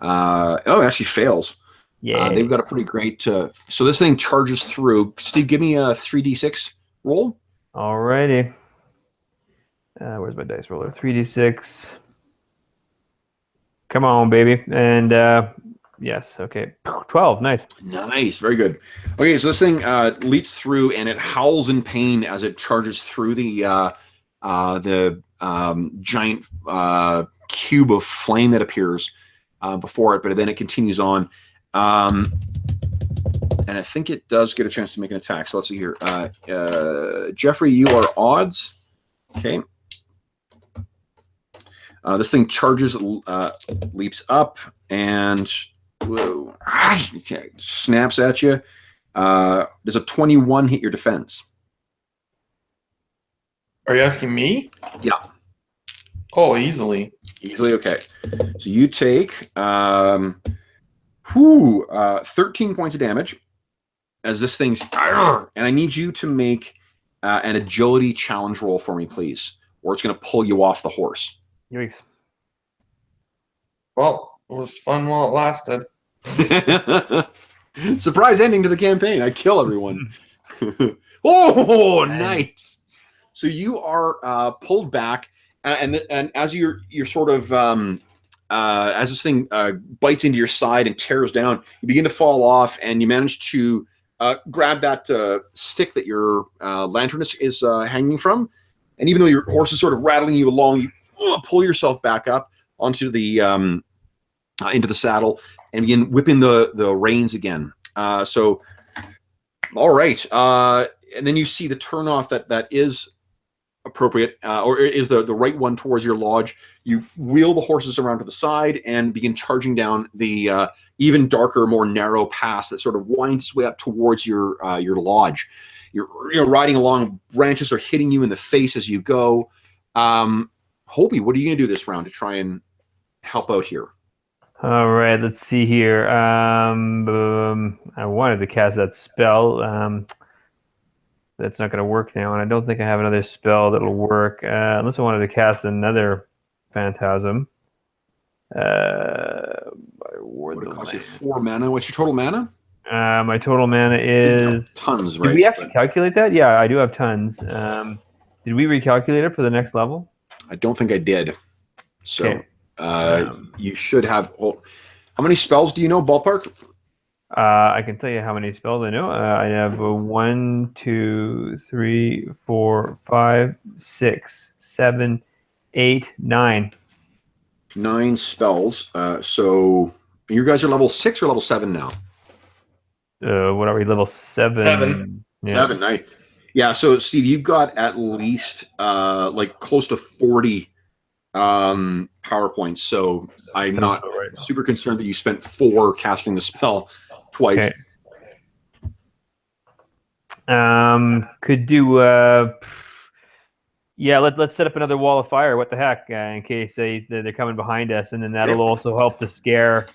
Oh, it actually fails. Yeah, they've got a pretty great. So this thing charges through. Steve, give me a 3d6 roll. Alrighty. Where's my dice roller? 3d6. Come on, baby. And yes, okay. 12, nice. Nice, very good. Okay, so this thing leaps through and it howls in pain as it charges through the giant cube of flame that appears before it, but then it continues on. And I think it does get a chance to make an attack. So let's see here. Jeffrey, you are odds. Okay. This thing charges, leaps up, and whoa, okay, snaps at you. Does a 21 hit your defense? Are you asking me? Yeah. Oh, easily. Easily, okay. So you take 13 points of damage as this thing's... And I need you to make an agility challenge roll for me, please, or it's going to pull you off the horse. Yikes. Well, it was fun while it lasted. Surprise ending to the campaign. I kill everyone. Oh, nice. So you are pulled back, and as you're sort of as this thing bites into your side and tears down, you begin to fall off, and you manage to grab that stick that your lantern is hanging from, and even though your horse is sort of rattling you along, you pull yourself back up onto the into the saddle and begin whipping the reins again. So, all right, and then you see the turnoff that is appropriate, or is the right one towards your lodge. You wheel the horses around to the side and begin charging down the even darker, more narrow pass that sort of winds its way up towards your lodge. You're riding along. Branches are hitting you in the face as you go. Hobie, what are you going to do this round to try and help out here? All right, let's see here. I wanted to cast that spell. That's not going to work now, and I don't think I have another spell that'll work unless I wanted to cast another Phantasm. What cost you 4 mana? What's your total mana? My total mana is tons, right? Did we actually calculate that? Yeah, I do have tons. Did we recalculate it for the next level? I don't think I did. So okay. You should have. Well, how many spells do you know, ballpark? I can tell you how many spells I know. I have 1, 2, 3, 4, 5, 6, 7, 8, 9. 9 spells. So you guys are level 6 or level 7 now? What are we? Level 7. 7. Yeah. 7. Nice. Yeah. So Steve, you've got at least like close to 40 PowerPoints. So I'm not super concerned that you spent 4 casting the spell twice. Okay. Could do. Yeah, let's set up another wall of fire. What the heck? In case they're coming behind us, and then that'll also help to scare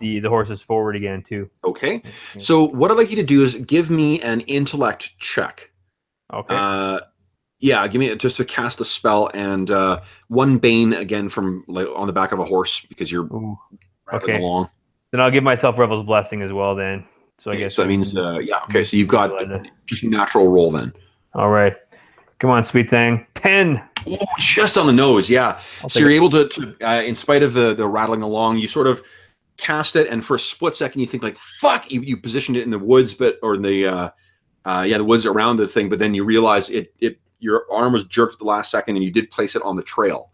the horses forward again too. Okay. So what I'd like you to do is give me an intellect check. Okay. Yeah, give me just to cast a spell and 1 bane again from like on the back of a horse because you're riding along. Then I'll give myself Revel's Blessing as well then. So I Okay, guess so that means, yeah, okay, so you've got just a natural roll then. All right. Come on, sweet thing. 10. Oh, just on the nose, yeah. So you're able to in spite of the rattling along, you sort of cast it, and for a split second you think like, fuck, you positioned it in the woods, or in the the woods around the thing, but then you realize your arm was jerked at the last second, and you did place it on the trail.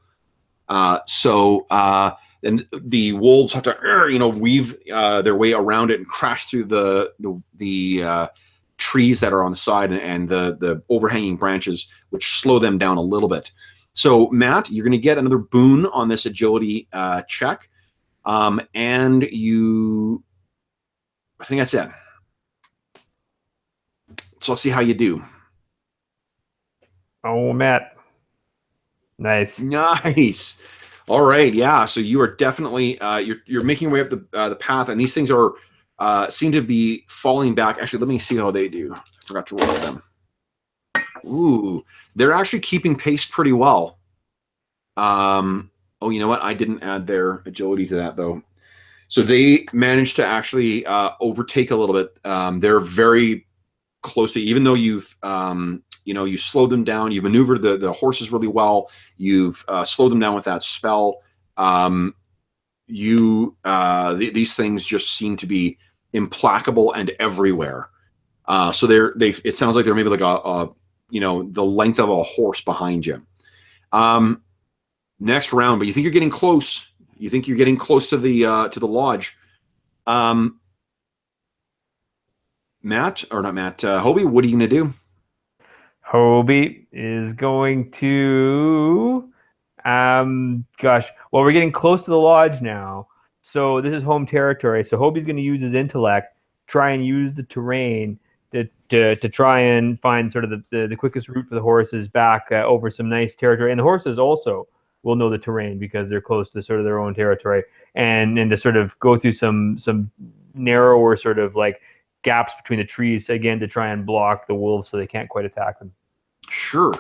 And the wolves have to weave their way around it and crash through the trees that are on the side and the overhanging branches, which slow them down a little bit. So Matt, you're going to get another boon on this agility check, and I think that's it. So let's see how you do. Oh, Matt. Nice. Nice. All right, yeah. So you are definitely you're making your way up the path, and these things are seem to be falling back. Actually, let me see how they do. I forgot to roll for them. Ooh, they're actually keeping pace pretty well. Oh, you know what? I didn't add their agility to that though. So they managed to actually overtake a little bit. They're very close to, even though you've you slowed them down, you've maneuvered the horses really well, you've slowed them down with that spell. These things just seem to be implacable and everywhere. So it sounds like they're maybe like the length of a horse behind you. Next round, but you think you're getting close. You think you're getting close to the lodge. Matt, or not Matt, Hobie, what are you going to do? Hobie is going to, we're getting close to the lodge now. So this is home territory. So Hobie's going to use his intellect, try and use the terrain to try and find sort of the quickest route for the horses back over some nice territory. And the horses also will know the terrain because they're close to sort of their own territory, and to sort of go through some narrower sort of like gaps between the trees again to try and block the wolves so they can't quite attack them. Sure.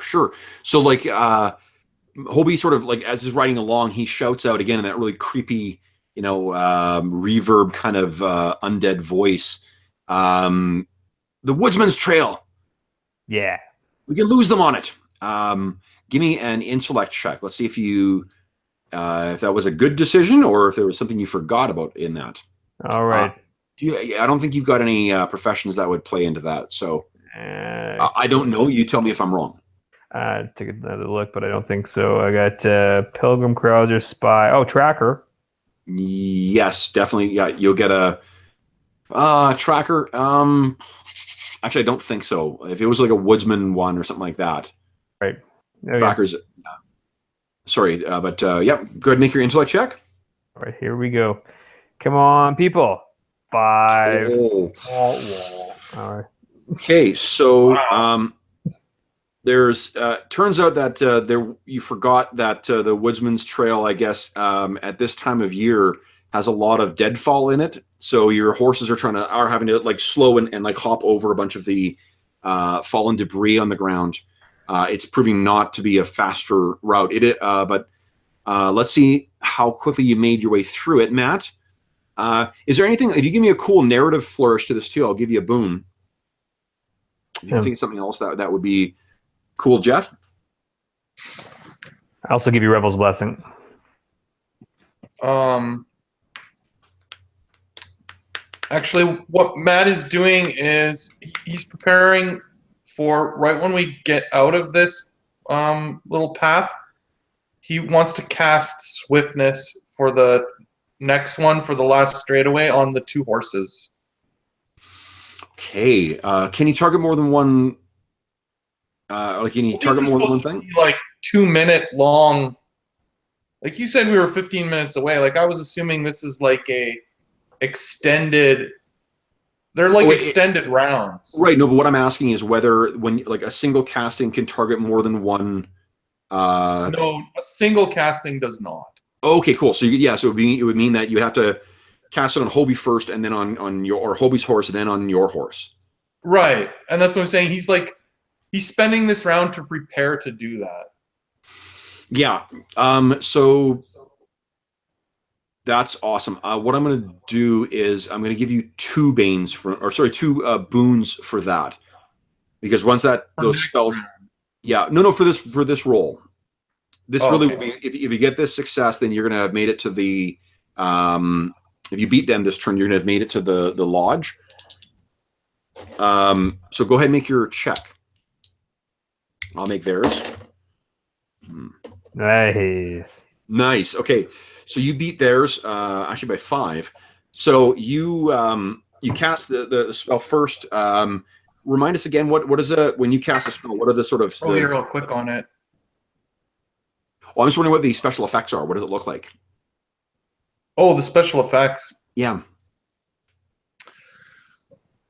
So like Hobie sort of like as he's riding along, he shouts out again in that really creepy, reverb kind of undead voice. The Woodsman's Trail. Yeah. We can lose them on it. Give me an intellect check. Let's see if that was a good decision or if there was something you forgot about in that. All right. I don't think you've got any professions that would play into that. So I don't know. You tell me if I'm wrong. Take another look, but I don't think so. I got Pilgrim, Carouser, Spy. Oh, Tracker. Yes, definitely. Yeah, you'll get a Tracker. Actually, I don't think so. If it was like a Woodsman one or something like that. Right. Okay. Trackers. Sorry, but yep. Go ahead and make your intellect check. All right, here we go. Come on, people. 5. Oh. All right. Okay, so there's turns out that you forgot that the Woodsman's Trail, I guess, at this time of year has a lot of deadfall in it. So your horses are having to like slow and like hop over a bunch of the fallen debris on the ground. It's proving not to be a faster route. But let's see how quickly you made your way through it, Matt. Is there anything? If you give me a cool narrative flourish to this too, I'll give you a boon. If you think something else that would be cool, Jeff. I also give you Revel's Blessing. Actually, what Matt is doing is he's preparing for right when we get out of this little path. He wants to cast Swiftness for the next one, for the last straightaway on the 2 horses. Okay. Can you target more than one? Can you target more than one thing? Like 2-minute long. Like you said, we were 15 minutes away. Like I was assuming this is like a extended. They're like extended rounds. Right. No, but what I'm asking is whether when like a single casting can target more than one. No, a single casting does not. Okay, cool. So so it would mean that you have to cast it on Hobie first, and then on Hobie's horse, and then on your horse. Right, and that's what I'm saying. He's spending this round to prepare to do that. Yeah. So That's awesome. What I'm going to do is I'm going to give you two boons for that, because once those spells, yeah, no, for this roll, this really will be if you get this success, then you're going to have made it to the if you beat them this turn, you're going to have made it to the lodge. So go ahead and make your check. I'll make theirs. Nice. Okay. So you beat theirs actually by 5. So you cast the spell first. Remind us again what is when you cast a spell? What are the sort of? Here, I'll click on it. Well, I'm just wondering what the special effects are. What does it look like? Oh, the special effects. Yeah.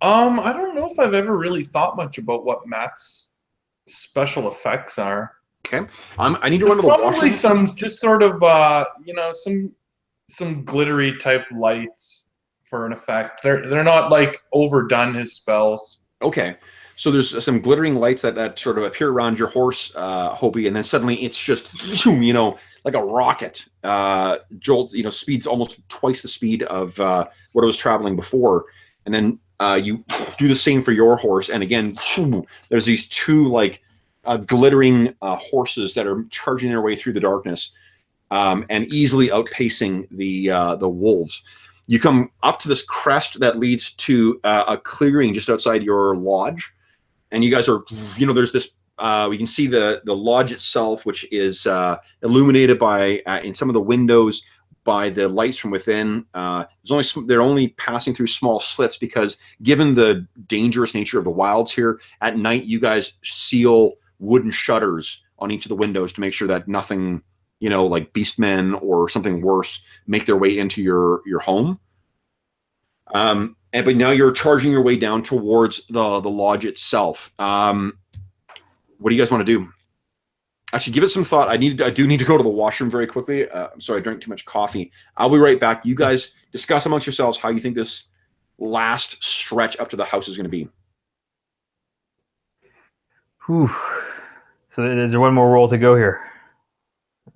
I don't know if I've ever really thought much about what Matt's special effects are. Okay. I need to run to the probably washroom. Some just sort of some glittery type lights for an effect. They're not like overdone his spells. Okay. So there's some glittering lights that sort of appear around your horse, Hopi, and then suddenly it's just, like a rocket. Jolts, speeds almost twice the speed of what it was traveling before. And then you do the same for your horse. And again, there's these two glittering horses that are charging their way through the darkness and easily outpacing the wolves. You come up to this crest that leads to a clearing just outside your lodge. And you guys are, there's this, we can see the lodge itself, which is illuminated by, in some of the windows, by the lights from within. They're only passing through small slits because given the dangerous nature of the wilds here, at night you guys seal wooden shutters on each of the windows to make sure that nothing, like beastmen or something worse make their way into your home. But now you're charging your way down towards the lodge itself. What do you guys want to do? Actually, give it some thought. I do need to go to the washroom very quickly. I'm sorry, I drank too much coffee. I'll be right back. You guys discuss amongst yourselves how you think this last stretch up to the house is going to be. Whew. So is there one more roll to go here?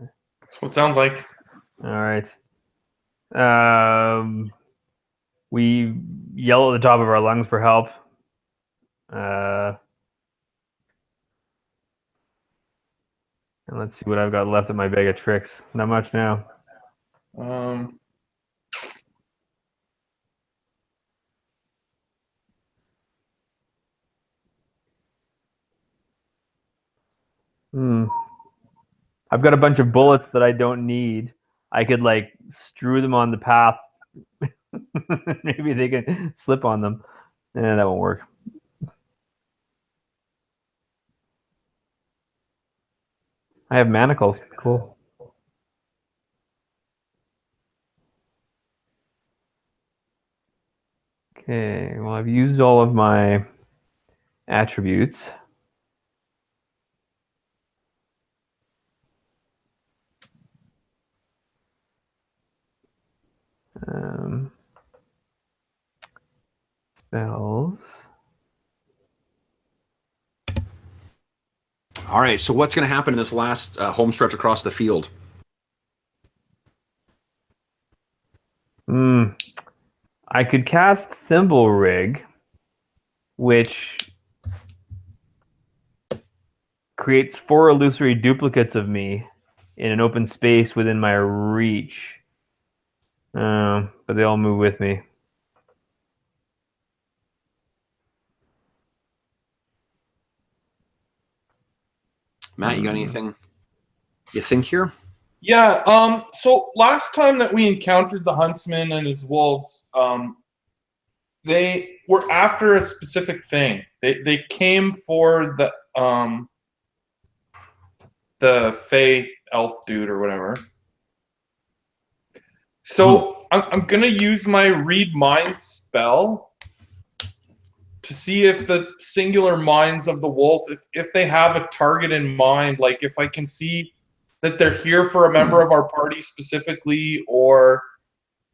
That's what it sounds like. All right. We yell at the top of our lungs for help. And let's see what I've got left in my bag of tricks. Not much now. I've got a bunch of bullets that I don't need. I could strew them on the path. Maybe they can slip on them. That won't work. I have manacles. Cool. Okay, well, I've used all of my attributes. Spells. All right, so what's going to happen in this last home stretch across the field? I could cast Thimble Rig, which creates 4 illusory duplicates of me in an open space within my reach. But they all move with me. Matt, you got anything you think here? Yeah. So last time that we encountered the huntsman and his wolves, they were after a specific thing. They came for the Fey elf dude or whatever. So I'm gonna use my read mind spell to see if the singular minds of the wolf, if they have a target in mind, like if I can see that they're here for a member of our party specifically, or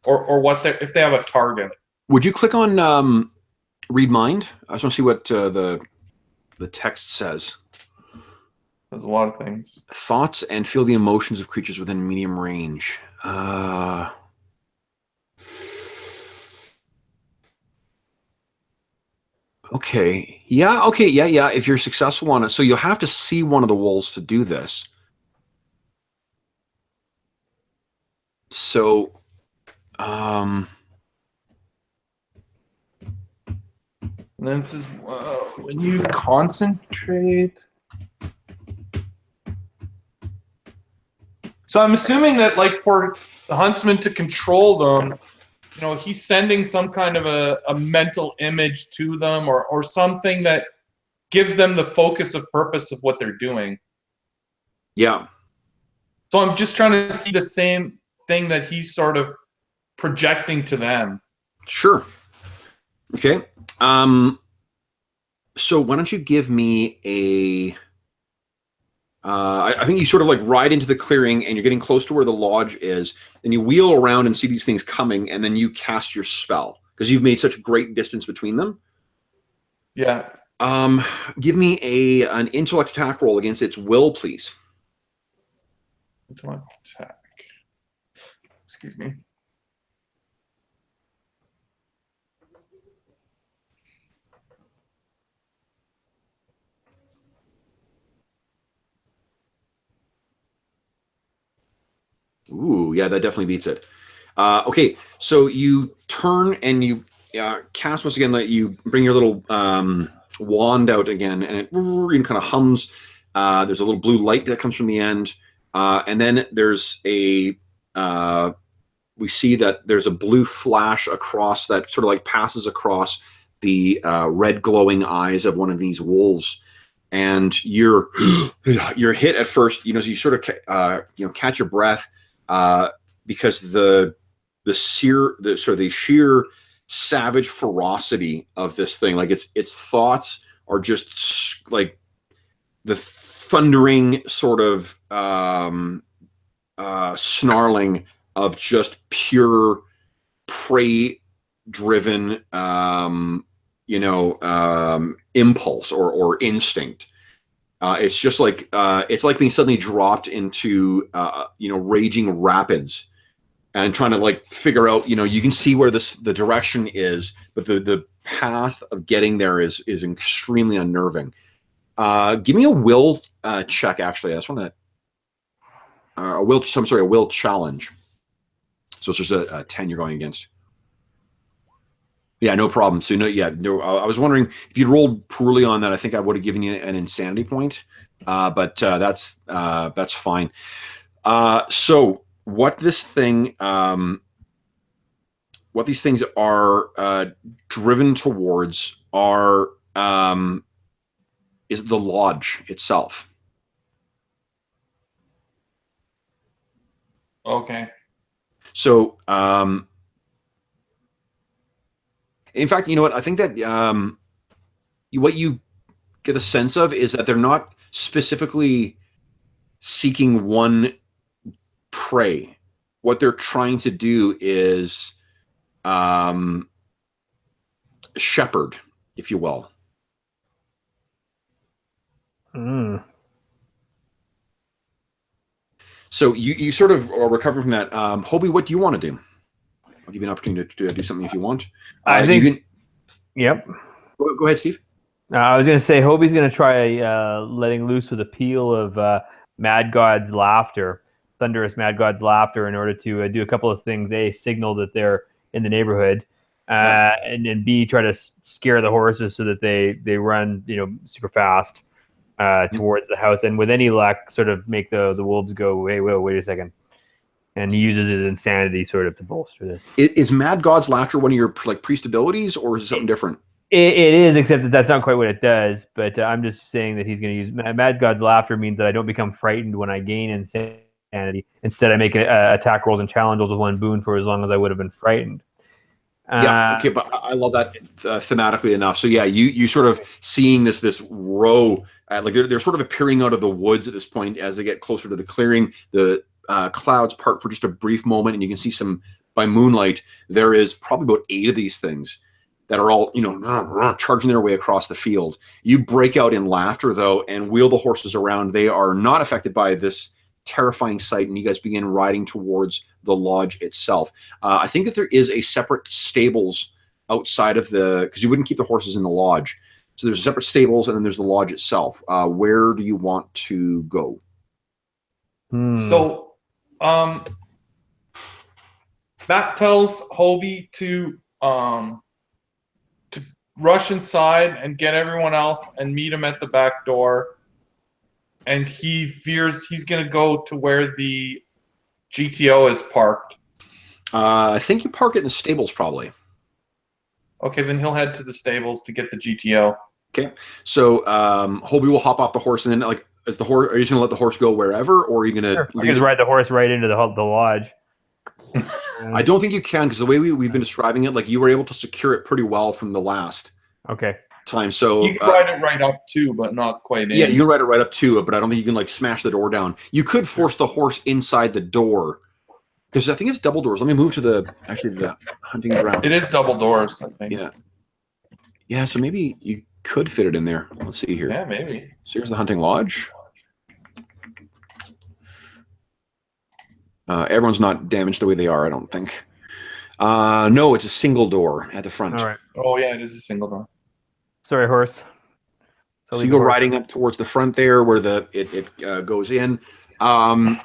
what if they have a target. Would you click on read mind? I just want to see what the text says. There's a lot of things. Thoughts and feel the emotions of creatures within medium range. Okay. Yeah. Okay. Yeah. Yeah. If you're successful on it, so you'll have to see one of the wolves to do this. So, And then it says when you concentrate. So I'm assuming that, like, for the huntsman to control them, you know, he's sending some kind of a mental image to them, or something that gives them the focus of purpose of what they're doing. yeah. So I'm just trying to see the same thing that he's sort of projecting to them. Sure. Okay. So why don't you give me a? I think you sort of like ride into the clearing and you're getting close to where the lodge is, and you wheel around and see these things coming, and then you cast your spell because you've made such a great distance between them. Yeah. Give me an intellect attack roll against its will, please. Intellect attack. Excuse me. Ooh, yeah, that definitely beats it. Okay, so you turn and you cast once again. That you bring your little wand out again, and it kind of hums. There's a little blue light that comes from the end, and then there's a. We see that there's a blue flash across that sort of like passes across the red glowing eyes of one of these wolves, and you're hit at first. You know, so you sort of catch your breath because the sheer savage ferocity of this thing, like its thoughts are just like the thundering sort of snarling of just pure prey driven impulse or instinct. It's just like it's like being suddenly dropped into raging rapids and trying to like figure out, you can see where the direction is, but the path of getting there is extremely unnerving. Give me a will check. Actually, I just want to a will challenge. So it's just a 10 you're going against. Yeah, no problem. So I was wondering if you'd rolled poorly on that. I think I would have given you an insanity point, but that's fine. So what these things are driven towards is the lodge itself. Okay. So, in fact, you know what? I think that what you get a sense of is that they're not specifically seeking one prey. What they're trying to do is shepherd, if you will. Mm. So you sort of are recovering from that. Hobie, what do you want to do? I'll give you an opportunity to do something if you want. I think. Yep. Go ahead, Steve. I was going to say Hobie's going to try letting loose with a peal of Mad God's laughter, thunderous Mad God's laughter, in order to do a couple of things. A, signal that they're in the neighborhood, and then B, try to scare the horses so that they run super fast towards the house, and with any luck, sort of make the wolves go, hey, wait a second. And he uses his insanity sort of to bolster this. Is Mad God's laughter one of your like priest abilities, or is it something different? It is, except that that's not quite what it does. But I'm just saying that he's going to use Mad God's laughter means that I don't become frightened when I gain insanity. Instead, I make attack rolls and challenge rolls with one boon for as long as I would have been frightened. Yeah, okay, but I love that thematically enough. So yeah, you sort of seeing this row, like they're sort of appearing out of the woods at this point as they get closer to the clearing. The clouds part for just a brief moment, and you can see some by moonlight. There is probably about 8 of these things that are all charging their way across the field. You break out in laughter though, and wheel the horses around. They are not affected by this terrifying sight, and you guys begin riding towards the lodge itself. I think that there is a separate stables outside of because you wouldn't keep the horses in the lodge. So there's separate stables, and then there's the lodge itself. Where do you want to go? So, Matt tells Hobie to rush inside and get everyone else and meet him at the back door. And he fears he's going to go to where the GTO is parked. I think you park it in the stables, probably. Okay, then he'll head to the stables to get the GTO. Okay, so Hobie will hop off the horse, and then like, is the horse? Are you just gonna let the horse go wherever, or are you gonna? Sure. I can just ride the horse right into the lodge. I don't think you can, because the way we've been describing it, like you were able to secure it pretty well from the last time. So you can ride it right up too, but not quite in. Yeah, you can ride it right up to it, but I don't think you can like smash the door down. You could force the horse inside the door, because I think it's double doors. Let me move to the hunting ground. It is double doors, I think. Yeah. So maybe you could fit it in there. Let's see here. Yeah, maybe. So here's the hunting lodge. Everyone's not damaged the way they are, I don't think. No, it's a single door at the front. All right. Oh yeah, it is a single door. Sorry, horse. So you go riding up towards the front there, where it goes in, and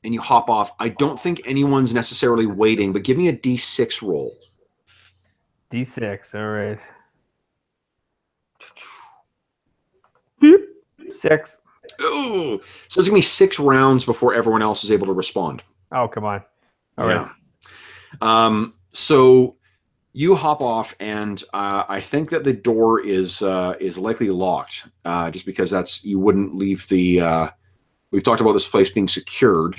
you hop off. I don't think anyone's necessarily waiting, but give me a D6 roll. D6. All right. Beep. 6. Ooh. So it's gonna be 6 rounds before everyone else is able to respond. Oh, come on. All right. So you hop off, and I think that the door is likely locked, just because you wouldn't leave the. We've talked about this place being secured,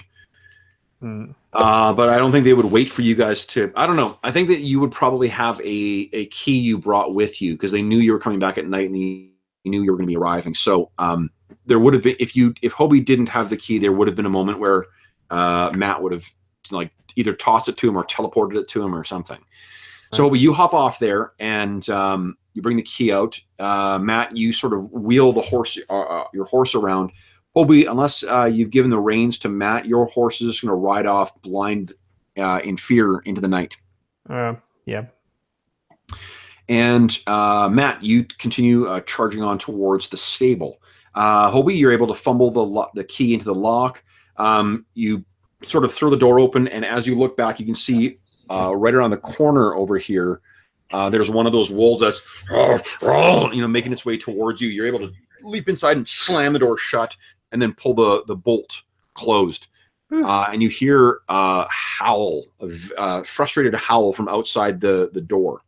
but I don't think they would wait for you guys to. I don't know. I think that you would probably have a key you brought with you, because they knew you were coming back at night, and you knew you were going to be arriving. So there would have been, if Hobie didn't have the key, there would have been a moment where Matt would have like either tossed it to him or teleported it to him or something. So you hop off there, and you bring the key out. Matt, you sort of wheel the horse, your horse around. Hobie, unless you've given the reins to Matt, your horse is just going to ride off blind in fear into the night. Yeah. And Matt, you continue charging on towards the stable. Hobie, you're able to fumble the key into the lock. You sort of throw the door open, and as you look back, you can see right around the corner over here, there's one of those wolves that's making its way towards you. You're able to leap inside and slam the door shut, and then pull the bolt closed. And you hear a frustrated howl from outside the door.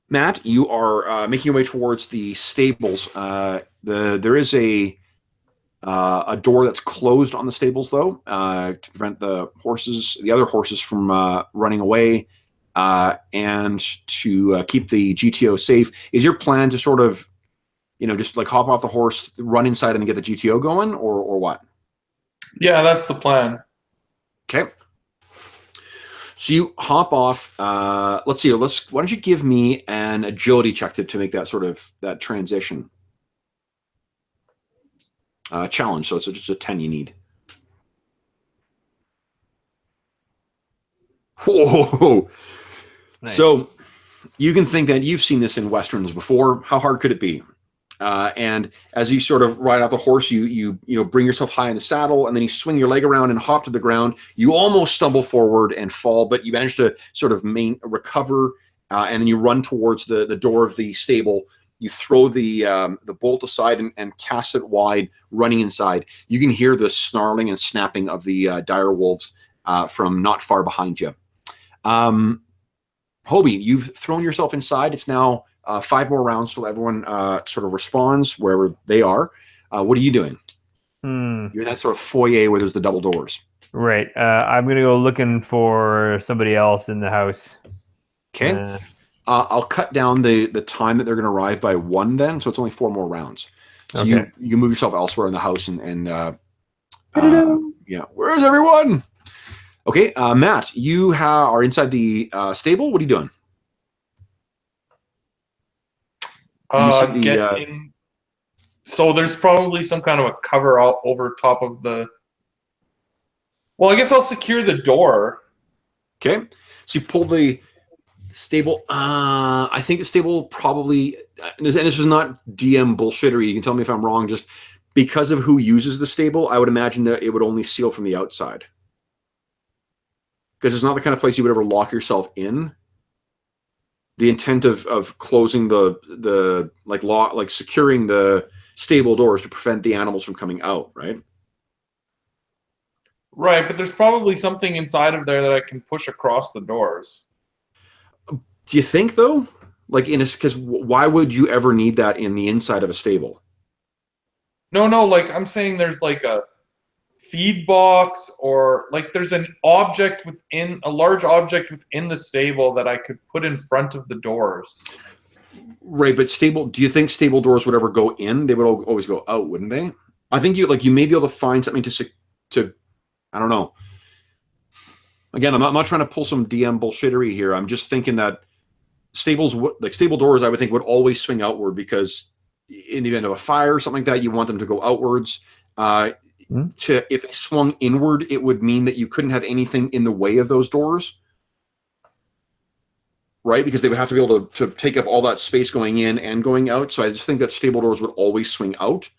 Matt, you are making your way towards the stables. There is a door that's closed on the stables, though, to prevent the other horses from running away, and to keep the GTO safe. Is your plan to sort of, just like hop off the horse, run inside, and get the GTO going, or what? Yeah, that's the plan. Okay. So you hop off. Let's see. Why don't you give me an agility check to make that transition challenge? So it's just a 10 you need. Whoa! Nice. So you can think that you've seen this in westerns before. How hard could it be? And as you sort of ride off the horse, you bring yourself high in the saddle, and then you swing your leg around and hop to the ground. You almost stumble forward and fall, but you manage to sort of recover, and then you run towards the door of the stable. You throw the bolt aside and cast it wide, running inside. You can hear the snarling and snapping of the dire wolves from not far behind you. Hobie, you've thrown yourself inside. It's now 5 more rounds till everyone sort of responds wherever they are. What are you doing? You're in that sort of foyer where there's the double doors. Right. I'm going to go looking for somebody else in the house. Okay. I'll cut down the time that they're going to arrive by 1 then, so it's only 4 more rounds. So okay. you move yourself elsewhere in the house and where's everyone? Okay, Matt, you are inside the stable. What are you doing? So there's probably some kind of a cover out over top of the. Well, I guess I'll secure the door. Okay, so you pull the Stable. I think the stable probably, and this is not DM bullshittery. You can tell me if I'm wrong. Just because of who uses the stable, I would imagine that it would only seal from the outside. Because it's not the kind of place you would ever lock yourself in. The intent of closing the like securing the stable doors to prevent the animals from coming out, right? Right, but there's probably something inside of there that I can push across the doors. Do you think though? Like because why would you ever need that in the inside of a stable? No, like I'm saying there's like a feed box, or like there's a large object within the stable that I could put in front of the doors. Right, but do you think stable doors would ever go in? They would always go out, wouldn't they? I think you may be able to find something to I don't know. Again, I'm not trying to pull some DM bullshittery here. I'm just thinking that stable doors, I would think, would always swing outward, because in the event of a fire or something like that, you want them to go outwards. If they swung inward, it would mean that you couldn't have anything in the way of those doors, right? Because they would have to be able to take up all that space going in and going out. So I just think that stable doors would always swing out.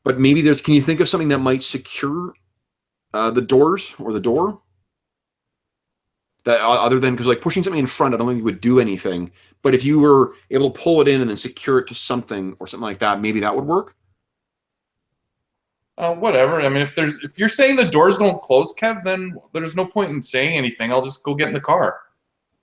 But maybe can you think of something that might secure the doors or the door? That other than, because like pushing something in front, I don't think it would do anything. But if you were able to pull it in and then secure it to something or something like that, maybe that would work. Whatever. I mean, if you're saying the doors don't close, Kev, then there's no point in saying anything. I'll just go get in the car.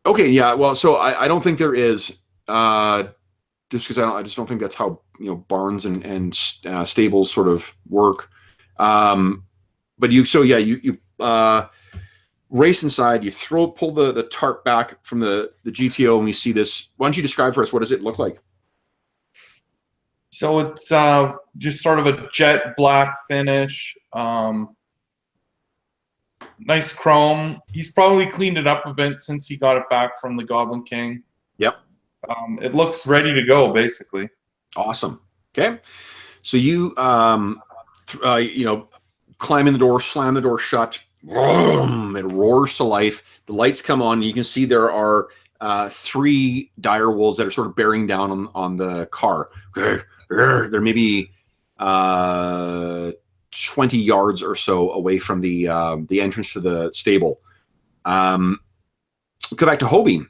Okay. Yeah. Well, so I don't think there is. Just because I just don't think that's how barns and stables sort of work. But you race inside. You pull the tarp back from the GTO, and we see this. Why don't you describe for us, what does it look like? So it's just sort of a jet black finish. Nice chrome. He's probably cleaned it up a bit since he got it back from the Goblin King. Yep. It looks ready to go, basically. Awesome. Okay. So you climb in the door, slam the door shut. It roars to life. The lights come on. You can see there are 3 dire wolves that are sort of bearing down on the car. They're maybe 20 yards or so away from the entrance to the stable. Go back to Hobie.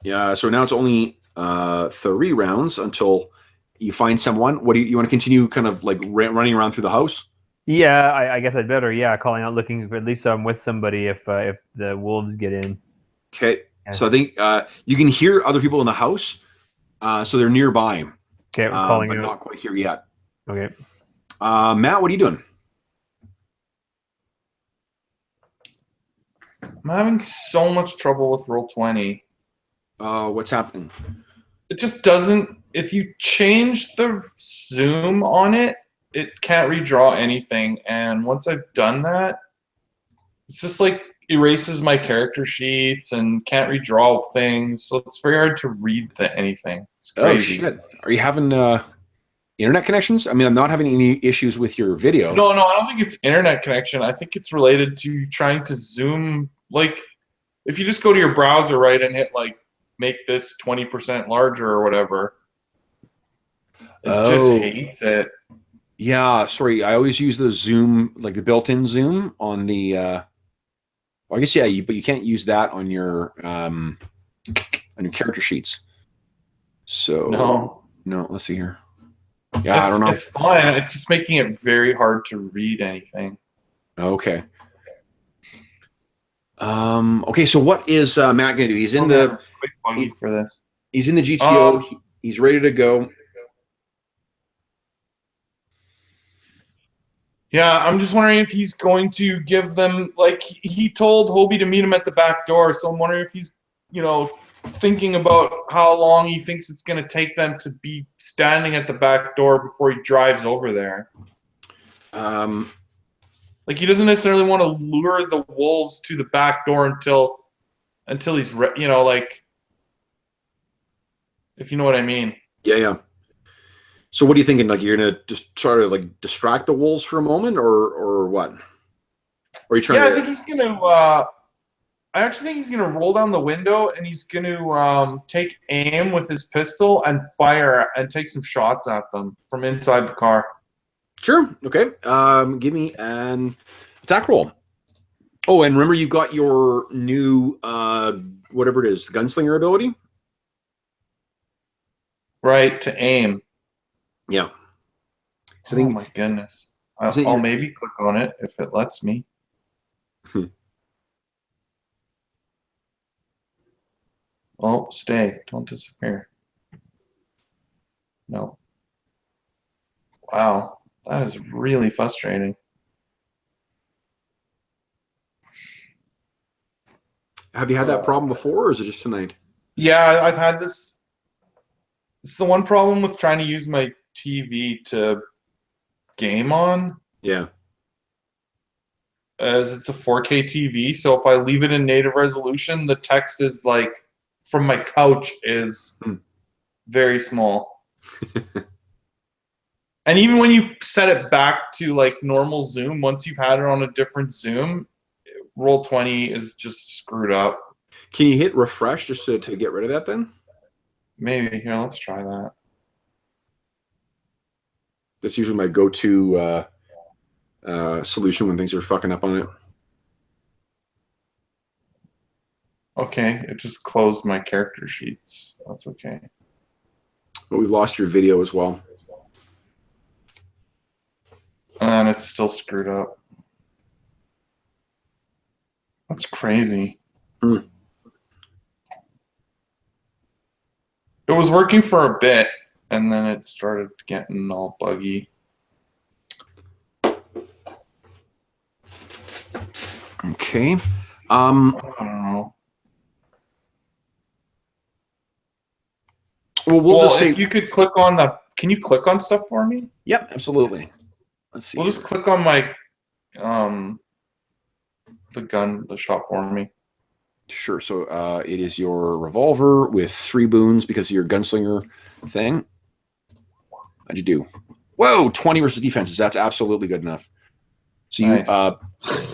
Yeah, so now it's only 3 rounds until you find someone. What do you want to continue kind of like running around through the house? Yeah, I guess I'd better. Yeah, calling out, looking for at least I'm with somebody if the wolves get in. Okay, yeah. So I think you can hear other people in the house, so they're nearby. Okay, I'm calling but you. Not quite here yet. Okay. Matt, what are you doing? I'm having so much trouble with Roll20. What's happening? It just doesn't. If you change the zoom on it, it can't redraw anything. And once I've done that, it's just like erases my character sheets and can't redraw things. So it's very hard to read anything. It's crazy. Oh shit! Are you having internet connections? I mean, I'm not having any issues with your video. No, I don't think it's internet connection. I think it's related to trying to zoom. Like, if you just go to your browser, right, and hit like make this 20% larger or whatever, it just hates it. Yeah, sorry. I always use the zoom, like the built-in zoom on the. Well, I guess but you can't use that on your character sheets. So no. Let's see here. Yeah, I don't know. It's fine. It's just making it very hard to read anything. Okay. Okay. So what is Matt gonna do? He's in the quick buggy for this. He's in the GTO. He's ready to go. Yeah, I'm just wondering if he's going to give them, like, he told Hobie to meet him at the back door, so I'm wondering if he's, thinking about how long he thinks it's going to take them to be standing at the back door before he drives over there. Like, he doesn't necessarily want to lure the wolves to the back door until he's, like, if you know what I mean. Yeah. So what are you thinking? Like, you're gonna just try to like distract the wolves for a moment, or what? Or are you trying? Yeah, I think he's gonna. I actually think he's going to roll down the window and he's going to take aim with his pistol and fire and take some shots at them from inside the car. Sure. Okay. Give me an attack roll. Oh, and remember you've got your new whatever it is, gunslinger ability. Right, to aim. Yeah. So Oh my goodness. I'll maybe click on it if it lets me. Oh, stay. Don't disappear. No. Wow. That is really frustrating. Have you had that problem before, or is it just tonight? Yeah, I've had this. It's the one problem with trying to use my TV to game on. Yeah. As it's a 4K TV, so if I leave it in native resolution, the text is like from my couch is very small. And even when you set it back to like normal zoom, once you've had it on a different zoom, Roll20 is just screwed up. Can you hit refresh just to get rid of that then? Maybe. Here, let's try that. That's usually my go-to solution when things are fucking up on it. Okay, it just closed my character sheets. That's okay. But we've lost your video as well. And it's still screwed up. That's crazy. It was working for a bit, and then it started getting all buggy. Okay. I don't know. Well, we'll just say if you could click on the. Can you click on stuff for me? Yep, absolutely. Let's see. We'll just click on my the shot for me. Sure. So it is your revolver with 3 boons because of your gunslinger thing. How'd you do? Whoa, 20 versus defenses. That's absolutely good enough. So you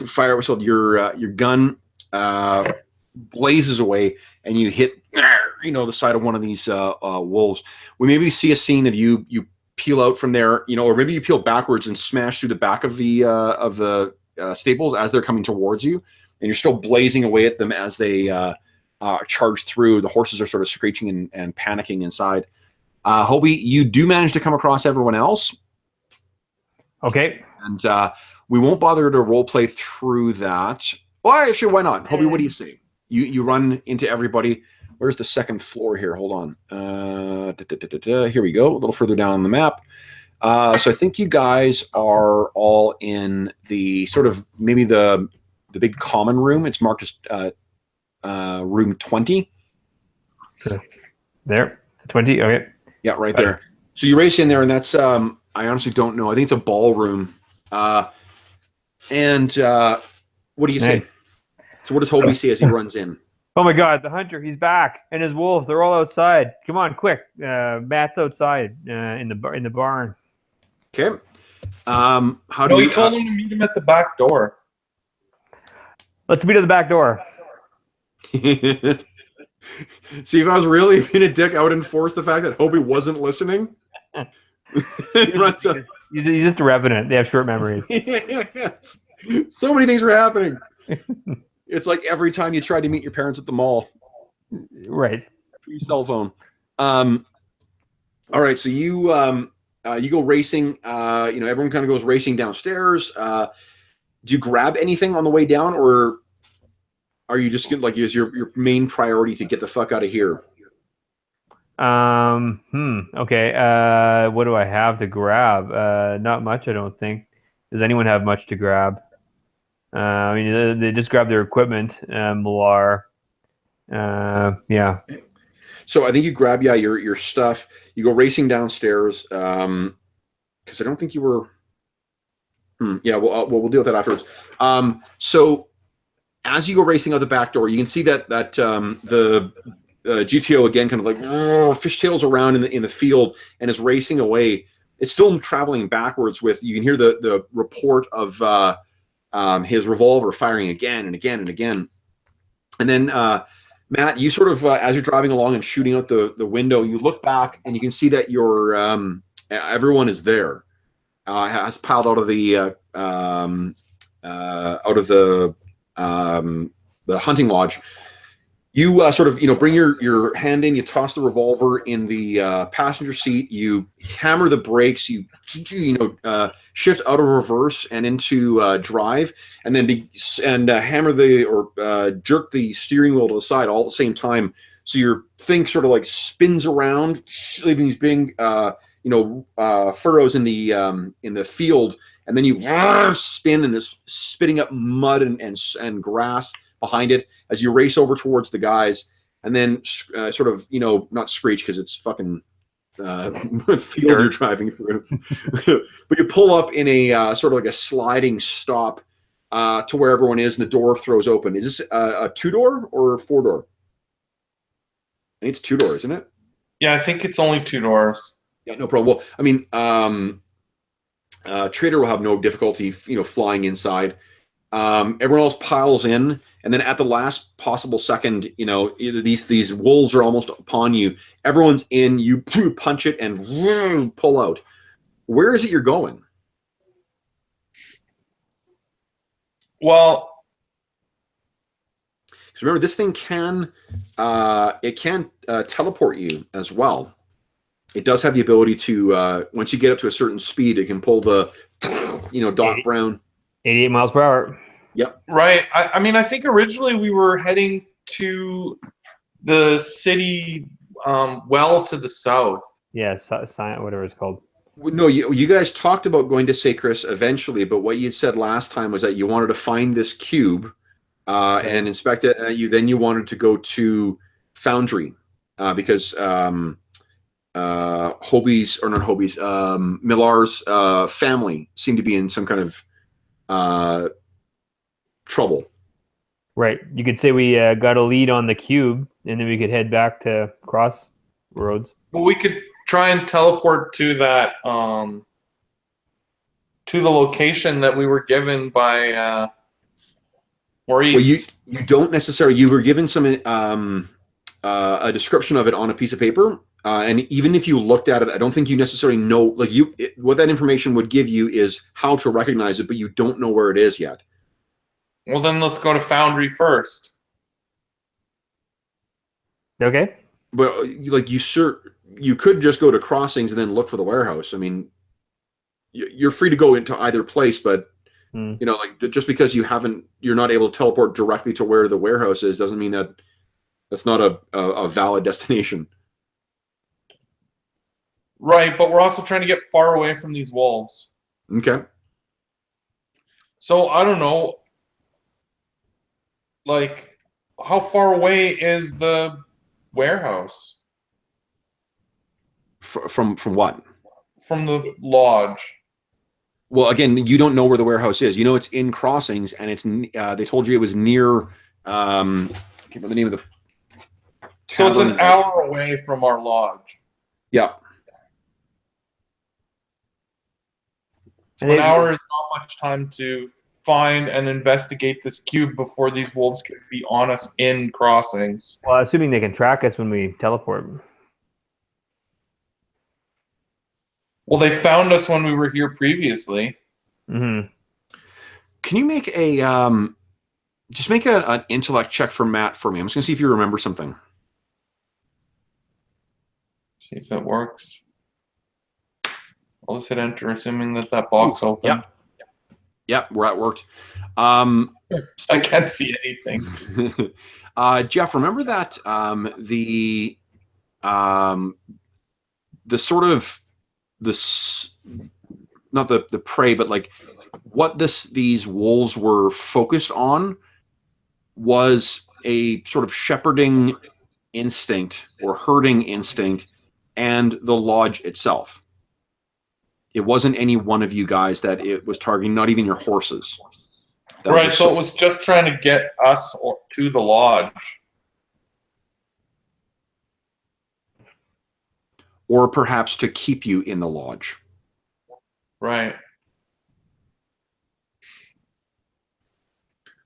fire whistle. Your gun blazes away, and you hit the side of one of these wolves. We maybe see a scene of you peel out from there, or maybe you peel backwards and smash through the back of the stables as they're coming towards you, and you're still blazing away at them as they charge through. The horses are sort of screeching and panicking inside. Hobie, you do manage to come across everyone else. Okay. And we won't bother to role play through that. Well, actually, why not? Hobie, what do you say? You run into everybody. Where's the second floor here? Hold on. Here we go. A little further down on the map. So I think you guys are all in the sort of maybe the big common room. It's marked as room 20. Sure. There. 20. Okay. Yeah, right there. So you race in there, and that's I honestly don't know. I think it's a ballroom. And what do you say? So what does Hobie see as he runs in? Oh my God, the hunter, he's back, and his wolves, they're all outside. Come on, quick. Matt's outside in the barn. Okay. How do you told him to meet him at the back door. Let's meet at the back door. See, if I was really being a dick, I would enforce the fact that Hobie wasn't listening. He's just a revenant. They have short memories. Yes. So many things were happening. It's like every time you tried to meet your parents at the mall. Right. Your cell phone. All right, so you go racing. Everyone kind of goes racing downstairs. Do you grab anything on the way down, or are you just like is your main priority to get the fuck out of here? Okay. What do I have to grab? Not much, I don't think. Does anyone have much to grab? I mean, they just grab their equipment. Millar. Yeah. So I think you grab your stuff. You go racing downstairs because I don't think you were. Yeah. We'll deal with that afterwards. So as you go racing out the back door, you can see that the GTO again kind of like fishtails around in the field and is racing away. It's still traveling backwards. You can hear the report of his revolver firing again and again and again. And then Matt, you sort of as you're driving along and shooting out the window, you look back and you can see that your everyone is there. Has piled out of the hunting lodge. You sort of bring your hand in. You toss the revolver in the passenger seat. You hammer the brakes. You shift out of reverse and into drive, and then hammer or jerk the steering wheel to the side all at the same time. So your thing sort of like spins around, leaving these big furrows in the field, and then you spin and is spitting up mud and grass behind it as you race over towards the guys, and then sort of not screech because it's fucking field you're driving through, but you pull up in a sort of like a sliding stop to where everyone is, and the door throws open. Is this a 2-door or 4-door? I think it's 2-door, isn't it? Yeah, I think it's only 2 doors. Yeah, no problem. Well, I mean, Trader will have no difficulty, flying inside. Everyone else piles in, and then at the last possible second, these wolves are almost upon you. Everyone's in. You punch it and pull out. Where is it you're going? Well, because remember, this thing can teleport you as well. It does have the ability to once you get up to a certain speed, it can pull the Doc Brown. 88 miles per hour. Yep. Right. I mean, I think originally we were heading to the city well to the south. Yeah, whatever it's called. No, you guys talked about going to Sacris eventually, but what you said last time was that you wanted to find this cube and inspect it, and you wanted to go to Foundry because Millar's family seemed to be in some kind of trouble. Right. You could say we got a lead on the cube, and then we could head back to Crossroads. Well, we could try and teleport to that to the location that we were given by Maurice. Well, you don't necessarily. You were given some a description of it on a piece of paper, and even if you looked at it, I don't think you necessarily know. What that information would give you is how to recognize it, but you don't know where it is yet. Well, then let's go to Foundry first. Okay. But you could just go to Crossings and then look for the warehouse. I mean, you're free to go into either place, but just because you're not able to teleport directly to where the warehouse is doesn't mean that that's not a valid destination. Right, but we're also trying to get far away from these wolves. Okay. So I don't know. Like, how far away is the warehouse? From what? From the lodge. Well, again, you don't know where the warehouse is. It's in Crossings, and it's they told you it was near. I can't remember the name of the. So it's an hour away from our lodge. Yeah. So an hour is not much time to find and investigate this cube before these wolves can be on us in Crossings. Well, assuming they can track us when we teleport. Well, they found us when we were here previously. Mm-hmm. Can you make just make an intellect check for Matt for me? I'm just gonna see if you remember something. See if it works. I'll just hit enter, assuming that box open. Yep, we're at worked. I can't see anything. Jeff, remember that the sort of not the prey, but like what these wolves were focused on was a sort of shepherding instinct or herding instinct and the lodge itself. It wasn't any one of you guys that it was targeting, not even your horses. Right, so it was just trying to get us to the lodge. Or perhaps to keep you in the lodge. Right.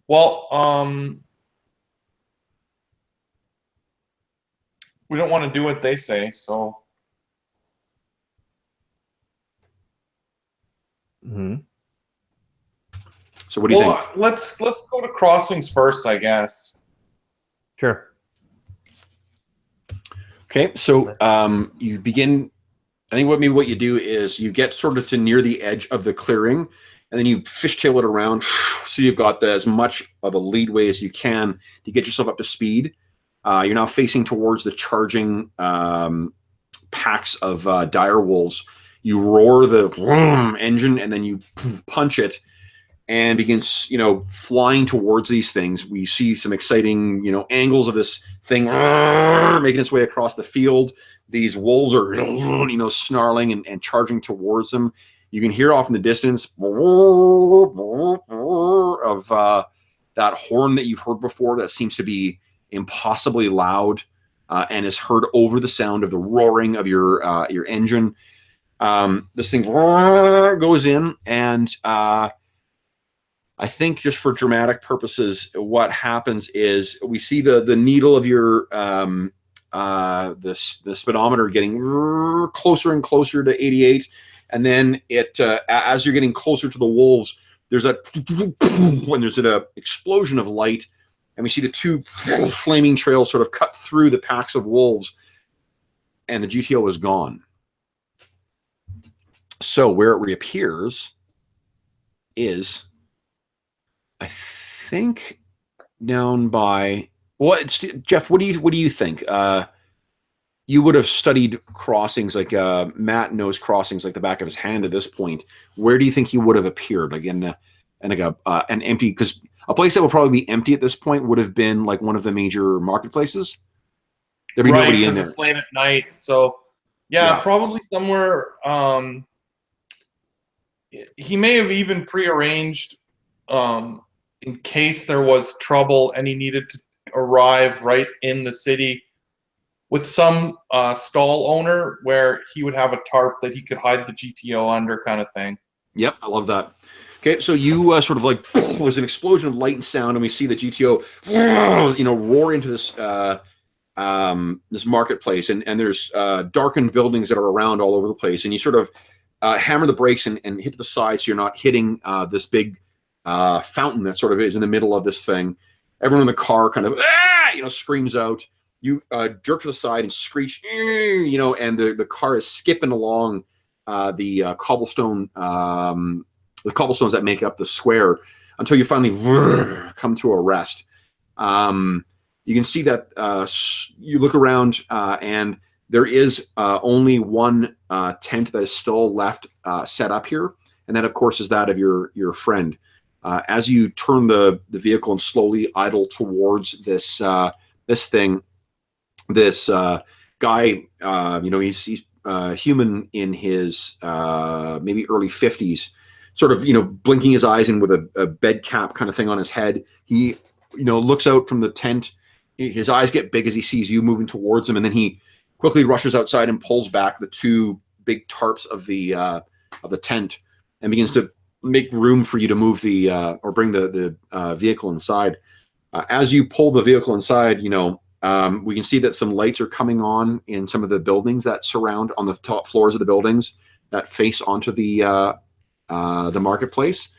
Well, we don't want to do what they say, so. Mm-hmm. So what do you think? Let's go to crossings first, I guess. Sure. Okay, so you begin. I think what you do is you get sort of to near the edge of the clearing, and then you fishtail it around, so you've got as much of a leadway as you can to get yourself up to speed. You're now facing towards the charging packs of dire wolves. You roar the engine, and then you punch it, and begins, flying towards these things. We see some exciting, angles of this thing making its way across the field. These wolves are, snarling and charging towards them. You can hear off in the distance of that horn that you've heard before that seems to be impossibly loud and is heard over the sound of the roaring of your engine. This thing goes in, and I think just for dramatic purposes, what happens is we see the needle of your the speedometer getting closer and closer to 88, and then it as you're getting closer to the wolves, there's an explosion of light, and we see the two flaming trails sort of cut through the packs of wolves, and the GTO is gone. So where it reappears is, I think, down by Jeff. What do you think? You would have studied crossings, like Matt knows crossings like the back of his hand at this point. Where do you think he would have appeared? Like in like an empty, because a place that would probably be empty at this point would have been like one of the major marketplaces. There'd be nobody in there. It's late at night, so yeah. Probably somewhere. He may have even prearranged. In case there was trouble and he needed to arrive right in the city with some stall owner where he would have a tarp that he could hide the GTO under, kind of thing. Yep, I love that. Okay, so you sort of like, there's an explosion of light and sound, and we see the GTO, roar into this this marketplace, and there's darkened buildings that are around all over the place, and you sort of hammer the brakes and hit to the side so you're not hitting this big fountain that sort of is in the middle of this thing. Everyone in the car kind of screams out. You jerk to the side and screech, and the car is skipping along the cobblestones that make up the square until you finally come to a rest. You can see that you look around and there is only one tent that is still left set up here, and that, of course, is that of your friend. As you turn the vehicle and slowly idle towards this thing, this guy, he's human in his maybe early 50s, sort of, blinking his eyes and with a bed cap kind of thing on his head. He, looks out from the tent. His eyes get big as he sees you moving towards him, and then he quickly rushes outside and pulls back the two big tarps of the tent and begins to make room for you to move or bring the vehicle inside. As you pull the vehicle inside, we can see that some lights are coming on in some of the buildings that surround on the top floors of the buildings that face onto the marketplace.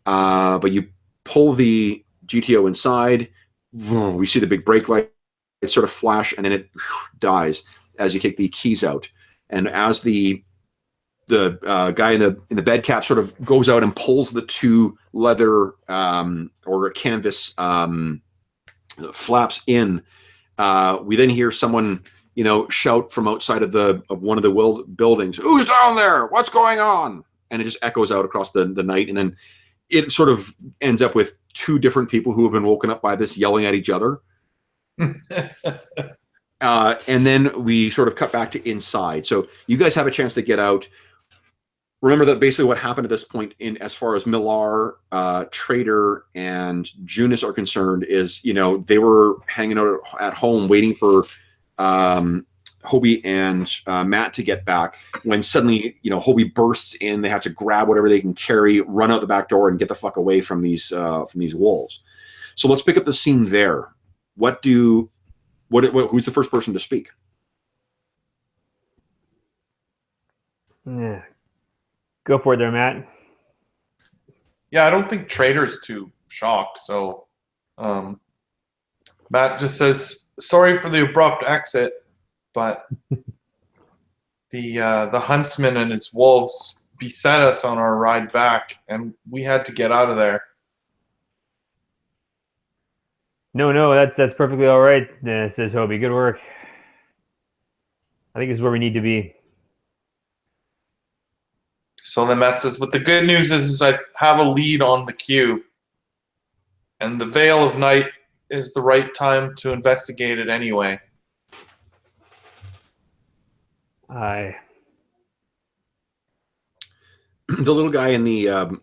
But you pull the GTO inside, we see the big brake light sort of flash, and then it dies as you take the keys out. And as the guy in the bed cap sort of goes out and pulls the two leather or canvas flaps in, we then hear someone shout from outside of one of the buildings, "Who's down there? What's going on?" And it just echoes out across the night, and then it sort of ends up with two different people who have been woken up by this yelling at each other. And then we sort of cut back to inside. So you guys have a chance to get out. Remember that basically what happened at this point, in as far as Millar, Trader, and Junis are concerned, is they were hanging out at home waiting for Hobie and Matt to get back. When suddenly Hobie bursts in, they have to grab whatever they can carry, run out the back door, and get the fuck away from these wolves. So let's pick up the scene there. What do Who's the first person to speak? Yeah. Go for it there, Matt. Yeah, I don't think Trader's too shocked. So Matt just says, "Sorry for the abrupt exit, but the huntsman and his wolves beset us on our ride back, and we had to get out of there." No, that's perfectly all right, says Hobie. Good work. I think this is where we need to be. So then Matt says, "But the good news is I have a lead on the queue, and the veil of night is the right time to investigate it anyway." Aye. The little guy in the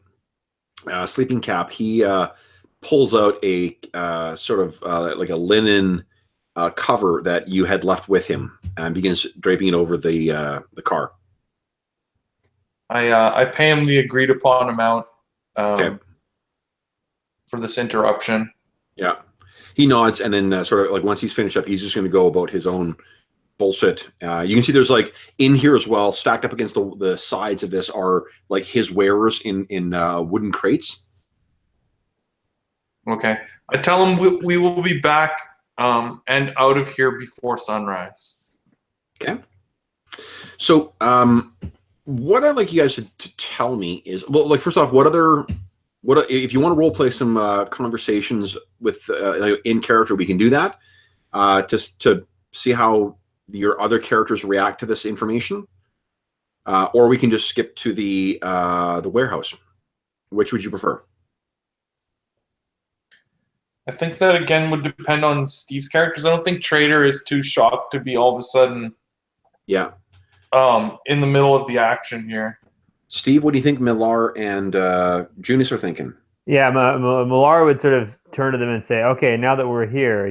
sleeping cap, he pulls out a sort of like a linen cover that you had left with him and begins draping it over the car. I pay him the agreed upon amount Okay. for this interruption. Yeah. He nods, and then sort of like once he's finished up, he's just going to go about his own bullshit. You can see there's like in here as well, stacked up against the sides of this are like his wares in wooden crates. Okay. I tell him we will be back and out of here before sunrise. Okay. So what I'd like you guys to tell me is, well, like first off, what if you want to role play some conversations with in character, we can do that just to see how your other characters react to this information, or we can just skip to the warehouse. Which would you prefer? I think that again would depend on Steve's characters. I don't think Trader is too shocked to be all of a sudden in the middle of the action here. Steve, what do you think Millar and Junis are thinking? Yeah, Millar would sort of turn to them and say, "Okay, now that we're here,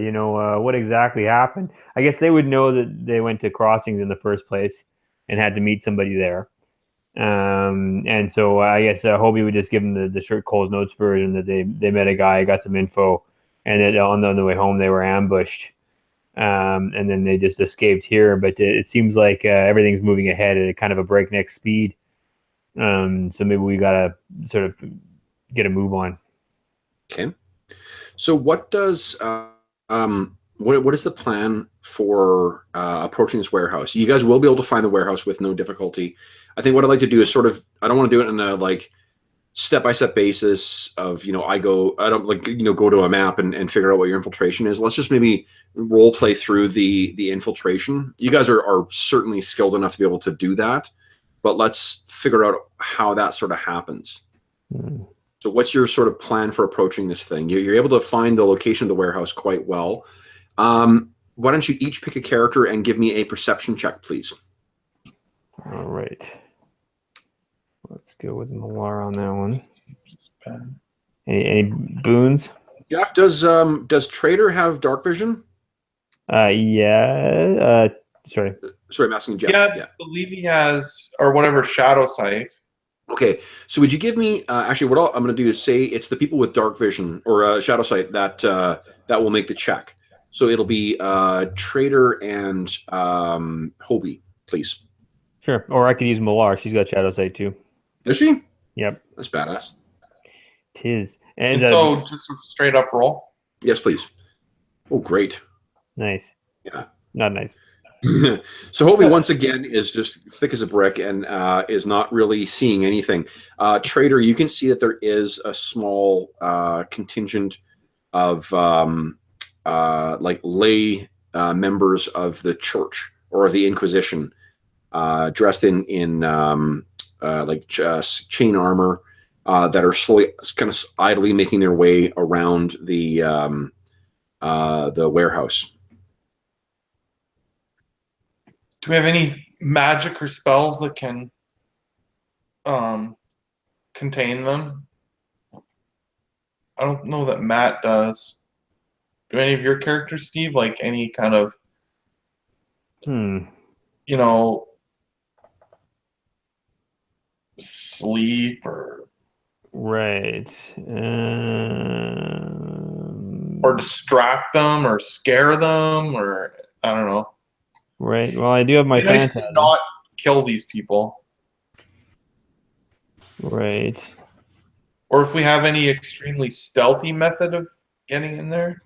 what exactly happened?" I guess they would know that they went to Crossings in the first place and had to meet somebody there. And so I guess Hobie would just give them the Shirt Cole's Notes version that they met a guy, got some info, and then on the way home they were ambushed. And then they just escaped here. But it seems like everything's moving ahead at a kind of a breakneck speed. So maybe we gotta sort of get a move on. Okay. So what does what is the plan for approaching this warehouse? You guys will be able to find the warehouse with no difficulty. I think what I'd like to do is sort of, I don't want to do it in a like step-by-step basis of, I don't like, go to a map and figure out what your infiltration is. Let's just maybe role play through the infiltration. You guys are certainly skilled enough to be able to do that, but let's figure out how that sort of happens. So what's your sort of plan for approaching this thing? You're able to find the location of the warehouse quite well. Why don't you each pick a character and give me a perception check, please? All right. Let's go with Millar on that one. Any boons? Yeah. Does Trader have dark vision? Yeah. Sorry, I'm asking Jeff. Yeah, I believe he has, or whatever, shadow sight. Okay, so would you give me actually what I'm going to do is say it's the people with dark vision or shadow sight that will make the check. So it'll be Trader and Hobie, please. Sure. Or I could use Millar. She's got shadow sight too. Does she? Yep. That's badass. Tis. And so just a straight up roll. Yes, please. Oh, great. Nice. Yeah. Not nice. So Hobie once again is just thick as a brick and is not really seeing anything. Trader, you can see that there is a small contingent of like lay members of the church or the Inquisition, dressed in like chain armor, that are slowly kind of idly making their way around the warehouse. Do we have any magic or spells that can contain them? I don't know that Matt does. Do any of your characters, Steve, like any kind of, sleep or... Right. or distract them, or scare them, or I don't know. Right. Well, I do have my It'd be nice to phantasm. not kill these people. Right. Or if we have any extremely stealthy method of getting in there.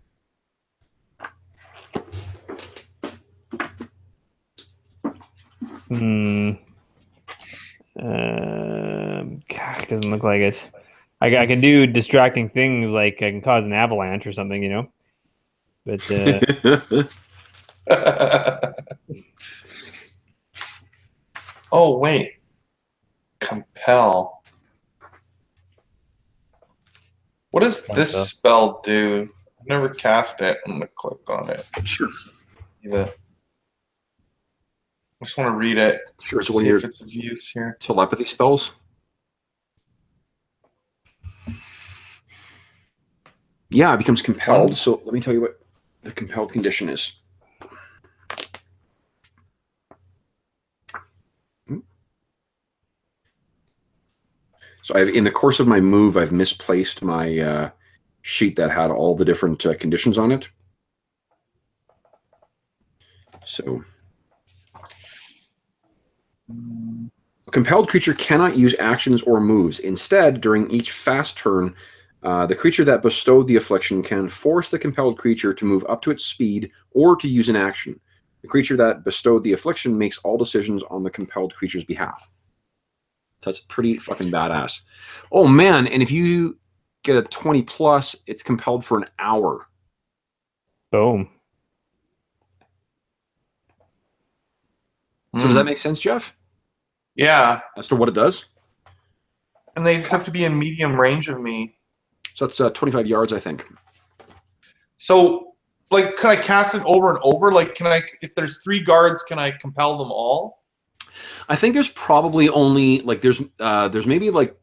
God, it doesn't look like it. I can do distracting things, like I can cause an avalanche or something, you know. But Oh, wait. Compel. What does this spell do? I've never cast it. I'm going to click on it. Sure. I just want to read it. Sure. So See if it's of use here. Telepathy spells. Yeah, it becomes compelled. So let me tell you what the compelled condition is. So in the course of my move, I've misplaced my sheet that had all the different conditions on it. So a compelled creature cannot use actions or moves. Instead, during each fast turn, the creature that bestowed the affliction can force the compelled creature to move up to its speed or to use an action. The creature that bestowed the affliction makes all decisions on the compelled creature's behalf. So that's pretty fucking badass. Oh, man. And if you get a 20 plus, it's compelled for an hour. boom. So does that make sense, Jeff? Yeah. As to what it does? And they just have to be in medium range of me. So that's 25 yards, I think. So, like, can I cast it over and over? Like, can I, if there's 3 guards, can I compel them all? I think there's probably only, like, there's maybe, like,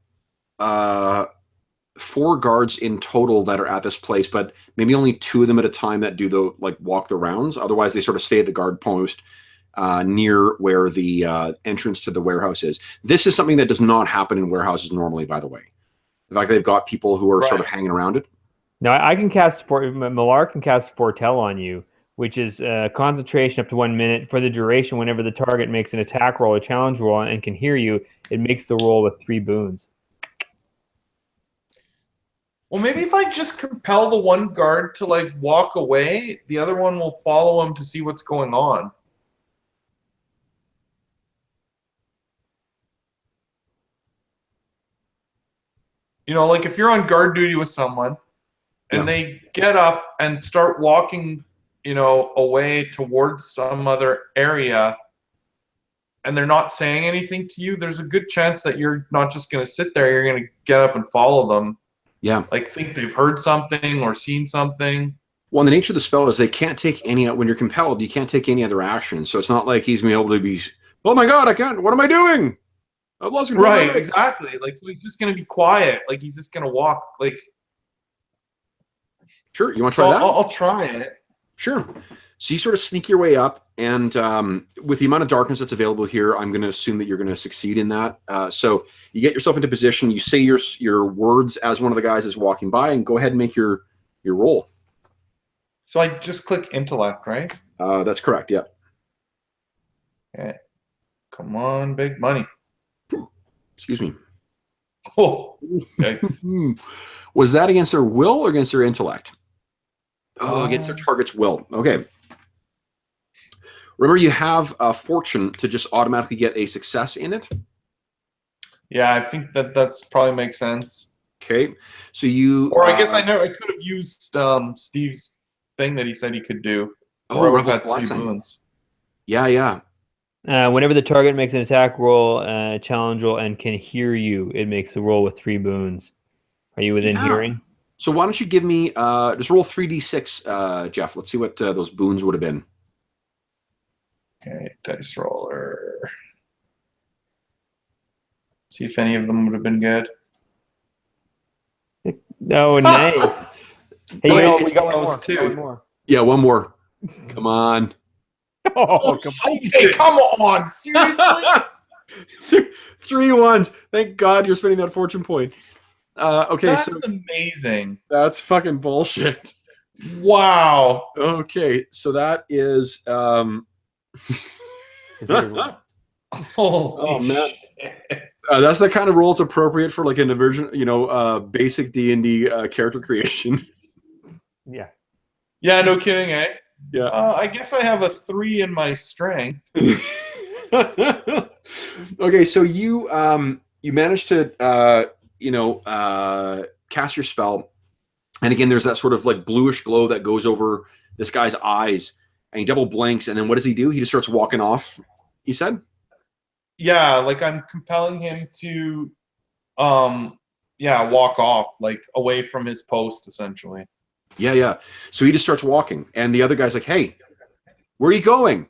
4 guards in total that are at this place, but maybe only 2 of them at a time that do the, like, walk the rounds. Otherwise, they sort of stay at the guard post near where the entrance to the warehouse is. This is something that does not happen in warehouses normally, by the way. In fact, they've got people who are sort of hanging around it. Now I can cast Millar can cast Foretell on you, which is concentration up to 1 minute for the duration. Whenever the target makes an attack roll or challenge roll and can hear you, it makes the roll with 3 boons. Well, maybe if I just compel the one guard to, like, walk away, the other one will follow him to see what's going on. You know, like if you're on guard duty with someone and they get up and start walking, you know, away towards some other area and they're not saying anything to you, there's a good chance that you're not just going to sit there. You're going to get up and follow them. Yeah. Like think they've heard something or seen something. Well, the nature of the spell is they can't take any, when you're compelled, you can't take any other action. So it's not like he's going to be able to be, oh my God, I can't, what am I doing? I've lost control. Right, exactly. Like, so he's just going to be quiet. Like, he's just going to walk. Like, sure. You want to try that? I'll try it. Sure. So you sort of sneak your way up, and with the amount of darkness that's available here, I'm going to assume that you're going to succeed in that. So you get yourself into position. You say your words as one of the guys is walking by, and go ahead and make your roll. So I just click intellect, right? That's correct. Yeah. Okay. Come on, big money. Excuse me. Oh. Okay. Was that against their will or against their intellect? Oh, against their target's will. Okay. Remember, you have a fortune to just automatically get a success in it. Yeah, I think that's probably makes sense. Okay. So you. Or I guess I could have used Steve's thing that he said he could do. Oh, Revel's Blessing. Yeah, yeah. Whenever the target makes an attack roll, challenge roll, and can hear you, it makes a roll with 3 boons. Are you within hearing? So why don't you give me just roll 3d6, Jeff? Let's see what those boons would have been. Okay, dice roller. See if any of them would have been good. No, nay. Hey, we got one more. Two. One more. Yeah, one more. Come on. Oh, come on. Hey, come on. Seriously? 3 ones. Thank God you're spending that fortune point. Okay, that's so amazing. that's fucking bullshit. Wow. Okay, so that is Holy man. shit. That's the kind of role it's appropriate for like an version, basic D&D character creation. Yeah. Yeah, no kidding, eh? Yeah. I guess I have a 3 in my strength. Okay, so you managed to cast your spell, and again, there's that sort of like bluish glow that goes over this guy's eyes, and he double blinks, and then what does he do? He just starts walking off. You said? Yeah, like I'm compelling him to, walk off, like away from his post, essentially. Yeah. So he just starts walking, and the other guy's like, "Hey, where are you going?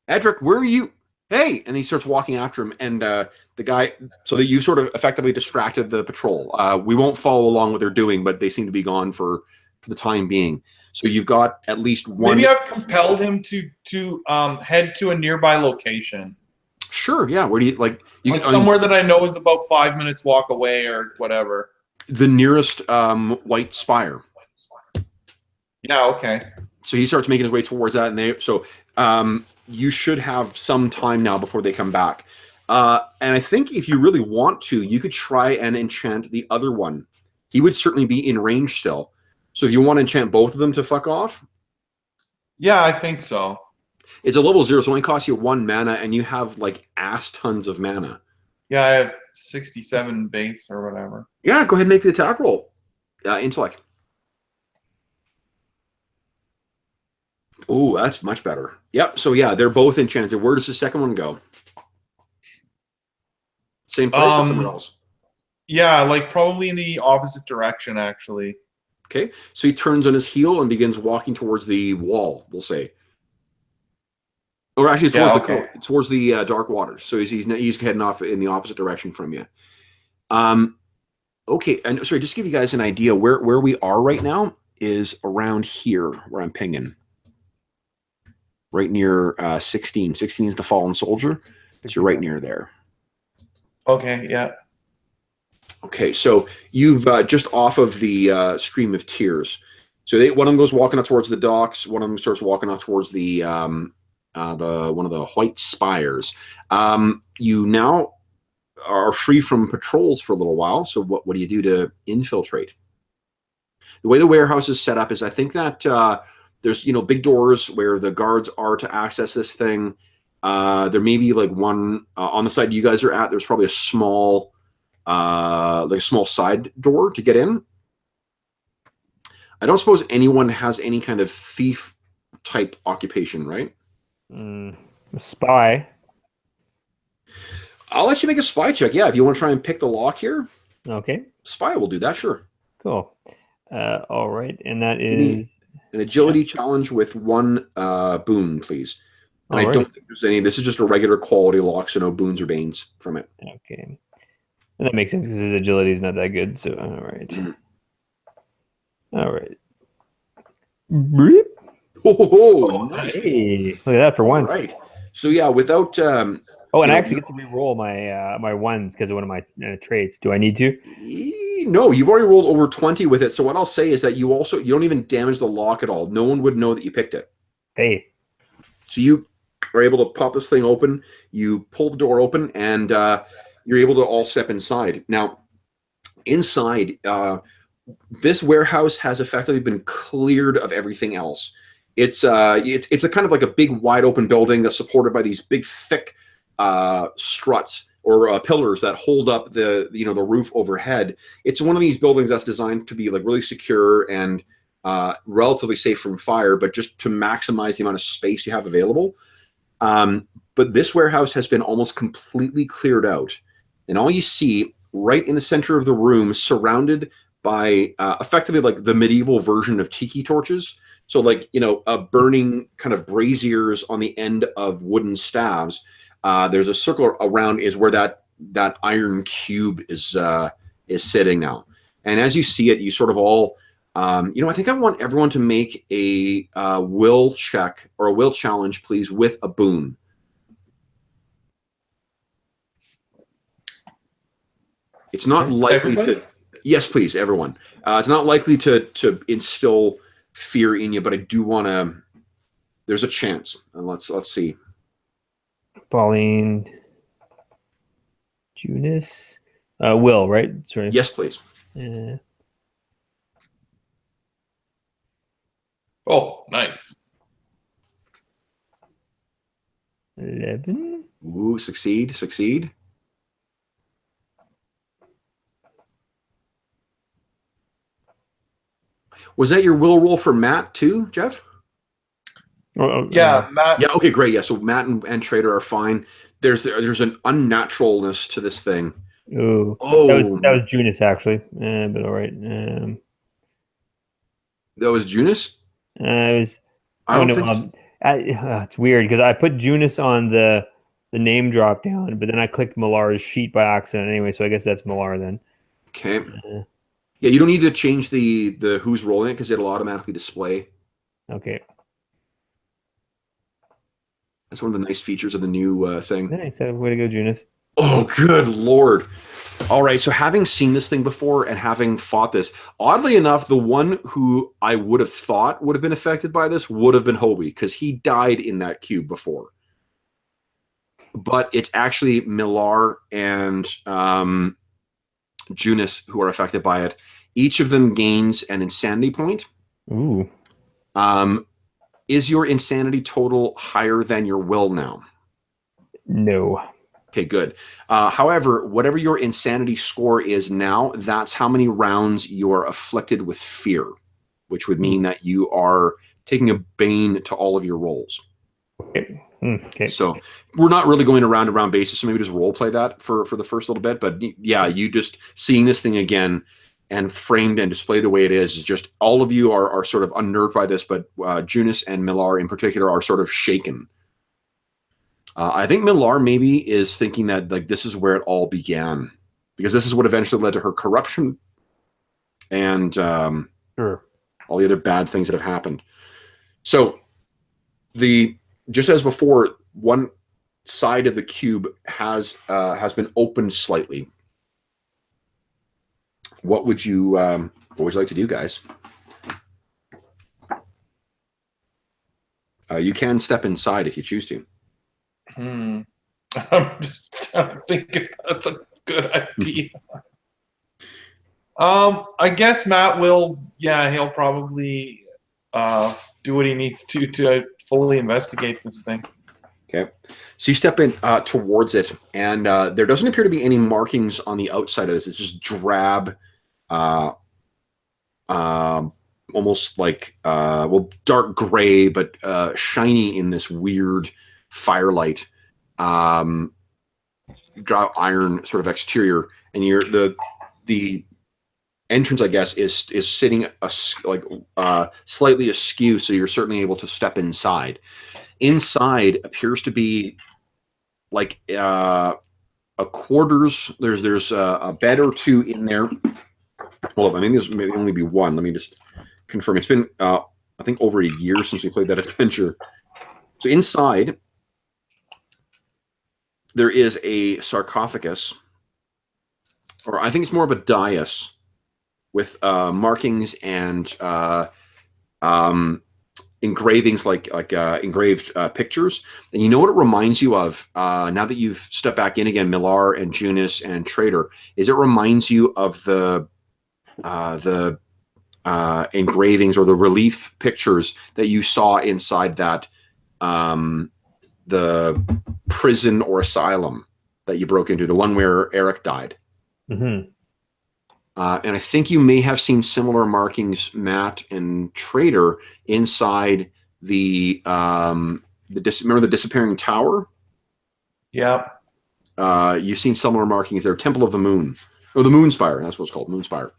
Edric, where are you? Hey!" And he starts walking after him, and the guy, so that you sort of effectively distracted the patrol. We won't follow along what they're doing, but they seem to be gone for the time being. So you've got at least one. Maybe I've compelled him to head to a nearby location. Sure, yeah. Where do you like? Somewhere that I know is about 5 minutes walk away or whatever. The nearest white spire. Yeah. Okay. So he starts making his way towards that, and you should have some time now before they come back. And I think if you really want to, you could try and enchant the other one. He would certainly be in range still. So if you want to enchant both of them to fuck off. Yeah, I think so. It's a level 0, so it only costs you 1 mana, and you have like ass tons of mana. Yeah, I have 67 base or whatever. Yeah, go ahead and make the attack roll. Intellect. Oh, that's much better. Yep. So yeah, they're both enchanted. Where does the second one go? Same place or somewhere else? Yeah, like probably in the opposite direction, actually. Okay. So he turns on his heel and begins walking towards the wall, we'll say. Or actually towards the dark waters. So he's heading off in the opposite direction from you. Okay. And sorry, just to give you guys an idea, where we are right now is around here where I'm pinging. Right near 16. 16 is the fallen soldier. So you're right near there. Okay, yeah. Okay, so you've just off of the Stream of Tears. So one of them goes walking up towards the docks. One of them starts walking up towards the one of the white spires. You now are free from patrols for a little while. So what do you do to infiltrate? The way the warehouse is set up is, I think that there's big doors where the guards are to access this thing. There may be like one on the side you guys are at. There's probably a small side door to get in. I don't suppose anyone has any kind of thief type occupation, right? A spy. I'll let you make a spy check. Yeah, if you want to try and pick the lock here. Okay. Spy will do that, sure. Cool. All right, and that is an agility challenge with 1 boon, please. And I don't think there's any. This is just a regular quality lock, so no boons or banes from it. Okay. And that makes sense because his agility is not that good. So, all right. Mm-hmm. All right. Oh, nice. Hey, look at that for once. Right. So, yeah, without... and I actually get to re-roll my my ones because of one of my traits. Do I need to? No, you've already rolled over 20 with it. So what I'll say is that you don't even damage the lock at all. No one would know that you picked it. Hey. So you are able to pop this thing open. You pull the door open, and you're able to all step inside. Now, inside, this warehouse has effectively been cleared of everything else. It's a kind of like a big, wide open building that's supported by these big, thick struts or pillars that hold up the roof overhead. It's one of these buildings that's designed to be like really secure and relatively safe from fire, but just to maximize the amount of space you have available. But this warehouse has been almost completely cleared out, and all you see right in the center of the room, surrounded by effectively like the medieval version of tiki torches. So like, burning kind of braziers on the end of wooden staves. There's a circle around is where that iron cube is sitting now. And as you see it, you sort of all, I think I want everyone to make a will check or a will challenge, please, with a boon. It's not likely to. Yes, please, everyone. It's not likely to instill fear in you, but I do want to. There's a chance, and let's see. Pauline, Junis, Will, right? Sorry. Yes, please. Oh, nice. 11. Ooh, succeed. Was that your will roll for Matt too, Jeff? Yeah, Matt. Yeah. Okay, great. Yeah. So Matt and Trader are fine. There's an unnaturalness to this thing. Oh, Oh, that was Junis actually, but all right. that was Junis. It was. I don't think. So. It's weird because I put Junis on the name drop down, but then I clicked Millar's sheet by accident anyway. So I guess that's Millar then. Okay. Yeah, you don't need to change the who's rolling it because it'll automatically display. Okay. That's one of the nice features of the new thing. Nice. Way to go, Junis. Oh, good Lord. All right, so having seen this thing before and having fought this, oddly enough, the one who I would have thought would have been affected by this would have been Hobie, because he died in that cube before. But it's actually Millar and Junis who are affected by it. Each of them gains an insanity point. Ooh. Is your insanity total higher than your will now? No. Okay, good. However, whatever your insanity score is now, that's how many rounds you are afflicted with fear, which would mean that you are taking a bane to all of your rolls. Okay. Okay. So we're not really going a round-to-round basis, so maybe just role play that for the first little bit. But yeah, you just seeing this thing again and framed and displayed the way it is just all of you are sort of unnerved by this, but Junis and Millar in particular are sort of shaken. I think Millar maybe is thinking that like this is where it all began, because this is what eventually led to her corruption and Sure. all the other bad things that have happened. So just as before, one side of the cube has been opened slightly. What would you like to do, guys? You can step inside if you choose to. I'm just trying to think if that's a good idea. I guess Matt will. Yeah, he'll probably do what he needs to fully investigate this thing. Okay, so you step in towards it, and there doesn't appear to be any markings on the outside of this. It's just drab, almost like dark gray, but shiny in this weird firelight, drop iron sort of exterior, and the entrance, I guess, is sitting slightly askew, so you're certainly able to step inside. Inside appears to be like a quarters. There's a bed or two in there. Hold up, I think there's maybe only be one. Let me just confirm. It's been I think over a year since we played that adventure. So inside there is a sarcophagus, or I think it's more of a dais with markings and engravings, like engraved pictures. And you know what it reminds you of, now that you've stepped back in again, Millar and Junis and Trader, is it reminds you of the engravings or the relief pictures that you saw inside that the prison or asylum that you broke into, the one where Eric died. Mm-hmm. And I think you may have seen similar markings, Matt and Trader, inside the remember the disappearing tower? Yeah. You've seen similar markings there. Temple of the Moon, or the Moonspire. That's what it's called, Moonspire.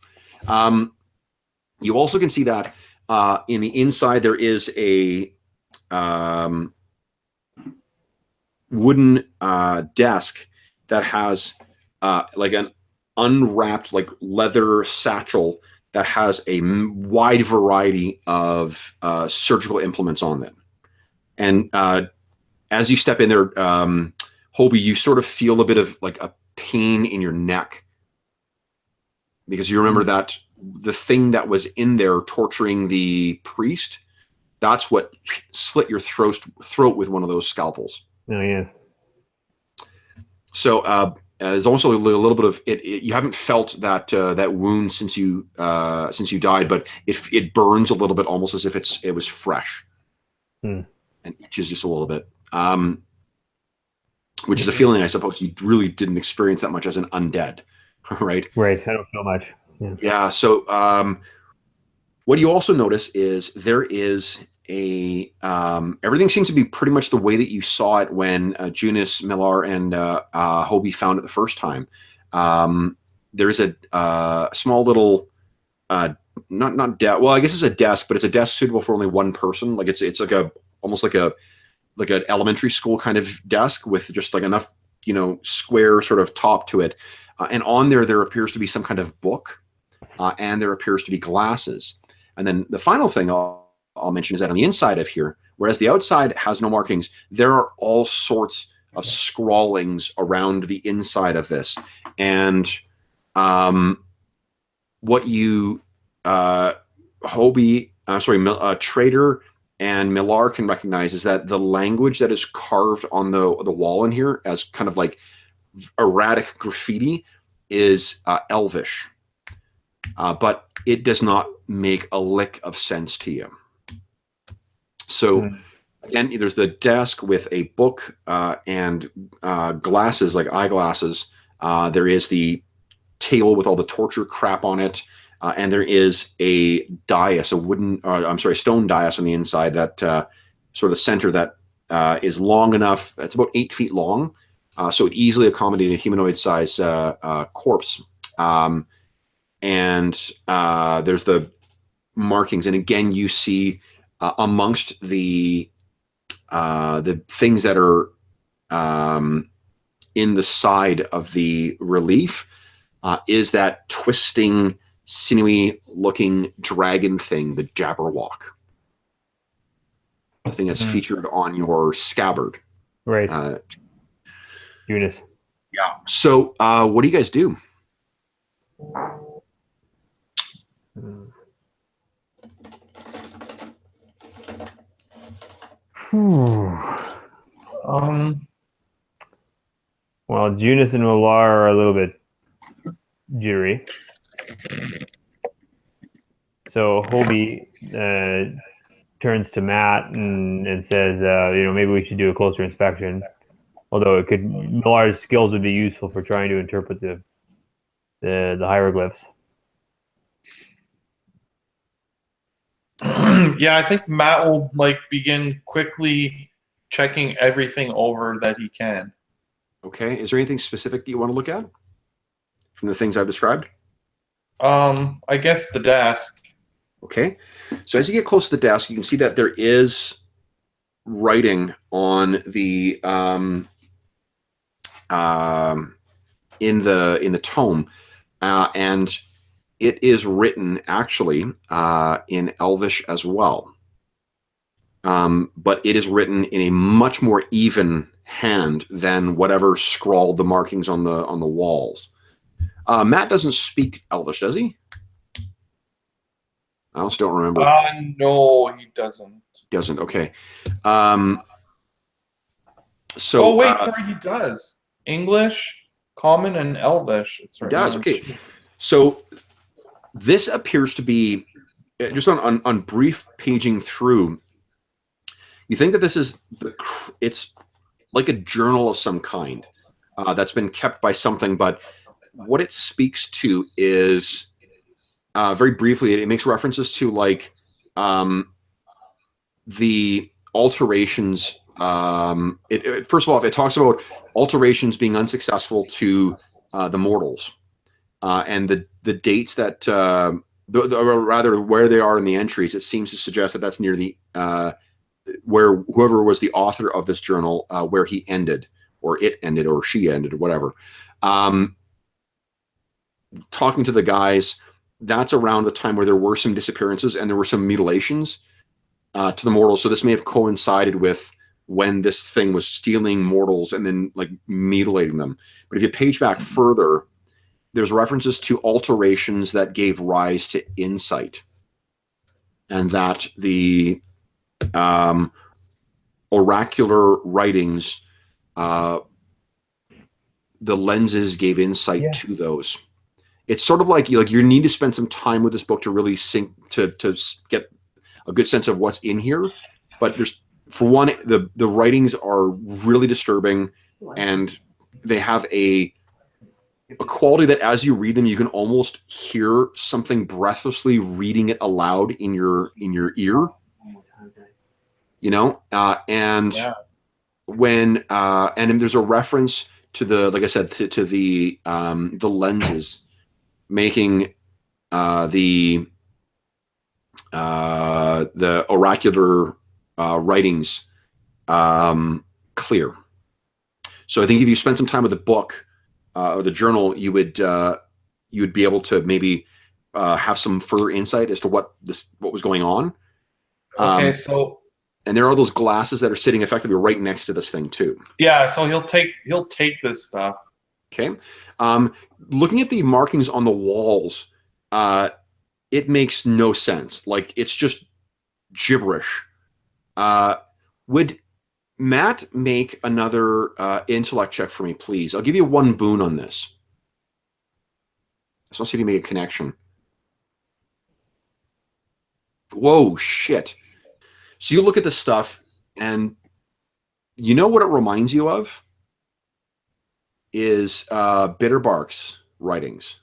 You also can see that in the inside there is a wooden desk that has like an unwrapped like leather satchel that has a wide variety of surgical implements on it. And as you step in there, Hobie, you sort of feel a bit of like a pain in your neck. because you remember that the thing that was in there torturing the priest, that's what slit your throat with one of those scalpels. Oh, yes. So there's also a little bit of it. You haven't felt that that wound since you died, but it burns a little bit, almost as if it was fresh, and itches just a little bit. Which is a feeling I suppose you really didn't experience that much as an undead, right? Right. I don't feel much. Yeah. So what you also notice is there is everything seems to be pretty much the way that you saw it when Junis, Millar, and Hobie found it the first time. There's a small little not desk. Well, I guess it's a desk, but it's a desk suitable for only one person. Like it's like almost like an elementary school kind of desk with just like enough square sort of top to it, and on there appears to be some kind of book, and there appears to be glasses. And then the final thing I'll mention is that on the inside of here, whereas the outside has no markings, there are all sorts of scrawlings around the inside of this. And what you, Trader and Millar can recognize is that the language that is carved on the wall in here as kind of like erratic graffiti is Elvish. But it does not make a lick of sense to you. So again, there's the desk with a book and glasses, like eyeglasses. There is the table with all the torture crap on it. And there is a dais, a stone dais on the inside that sort of the center that is long enough. It's about 8 feet long. So it easily accommodated a humanoid size corpse. And there's the markings, and again you see amongst the things that are in the side of the relief is that twisting, sinewy looking dragon thing, the Jabberwock, the thing that's featured on your scabbard, right? Junis. Yeah. So what do you guys do? Well, Junis and Millar are a little bit jittery. So Hobie turns to Matt and says, maybe we should do a closer inspection. Although Millar's skills would be useful for trying to interpret the hieroglyphs. Yeah, I think Matt will begin quickly checking everything over that he can. Okay. Is there anything specific you want to look at from the things I've described? I guess the desk. Okay. So as you get close to the desk, you can see that there is writing on the in the tome, and it is written actually in Elvish as well. But it is written in a much more even hand than whatever scrawled the markings on the walls. Matt doesn't speak Elvish, does he? I also don't remember. No, he doesn't. Doesn't. Okay. Oh wait, sorry, he does. English, Common, and Elvish. It's right. He does. Okay. So this appears to be just on brief paging through. You think that this is it's like a journal of some kind that's been kept by something, but what it speaks to is very briefly, it makes references to the alterations. First of all, it talks about alterations being unsuccessful to the mortals, and the dates that, rather where they are in the entries. It seems to suggest that that's near the where whoever was the author of this journal, where he ended, or it ended, or she ended, or whatever. Talking to the guys, that's around the time where there were some disappearances and there were some mutilations to the mortals. So this may have coincided with when this thing was stealing mortals and then mutilating them. But if you page back further, there's references to alterations that gave rise to insight, and that the oracular writings, the lenses gave insight to those. It's sort of like you need to spend some time with this book to really sink to get a good sense of what's in here. But there's, for one, the writings are really disturbing, and they have a quality that as you read them, you can almost hear something breathlessly reading it aloud in your ear. You know, and when and there's a reference to the, like I said, to the lenses making the oracular writings clear. So I think if you spend some time with the book or the journal, you would be able to maybe have some further insight as to what was going on. Okay, so and there are those glasses that are sitting effectively right next to this thing too. Yeah, so he'll take this stuff. Okay. Looking at the markings on the walls, it makes no sense. Like, it's just gibberish. Would Matt make another intellect check for me, please? I'll give you one boon on this. So let's see if you make a connection. Whoa, shit. So you look at this stuff, and you know what it reminds you of? Is Bitterbark's writings.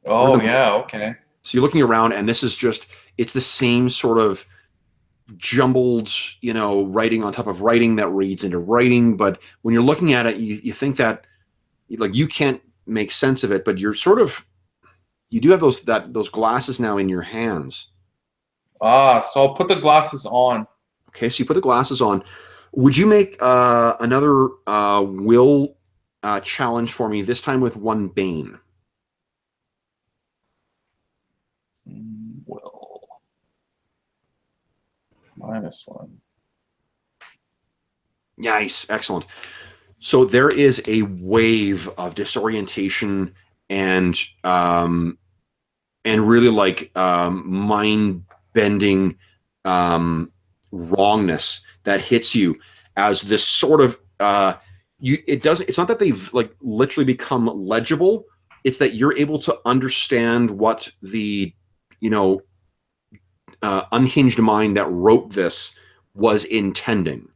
Oh, yeah, okay. So you're looking around, and this is just, it's the same sort of jumbled, writing on top of writing that reads into writing. But when you're looking at it, you think that, like, you can't make sense of it, but you're sort of, you do have those glasses now in your hands. So I'll put the glasses on. Okay, so you put the glasses on. Would you make another will challenge for me, this time with one bane? Will. -1. Nice, excellent. So there is a wave of disorientation and really like mind-bending wrongness that hits you as this sort of it's not that they've like literally become legible, it's that you're able to understand what the unhinged mind that wrote this was intending.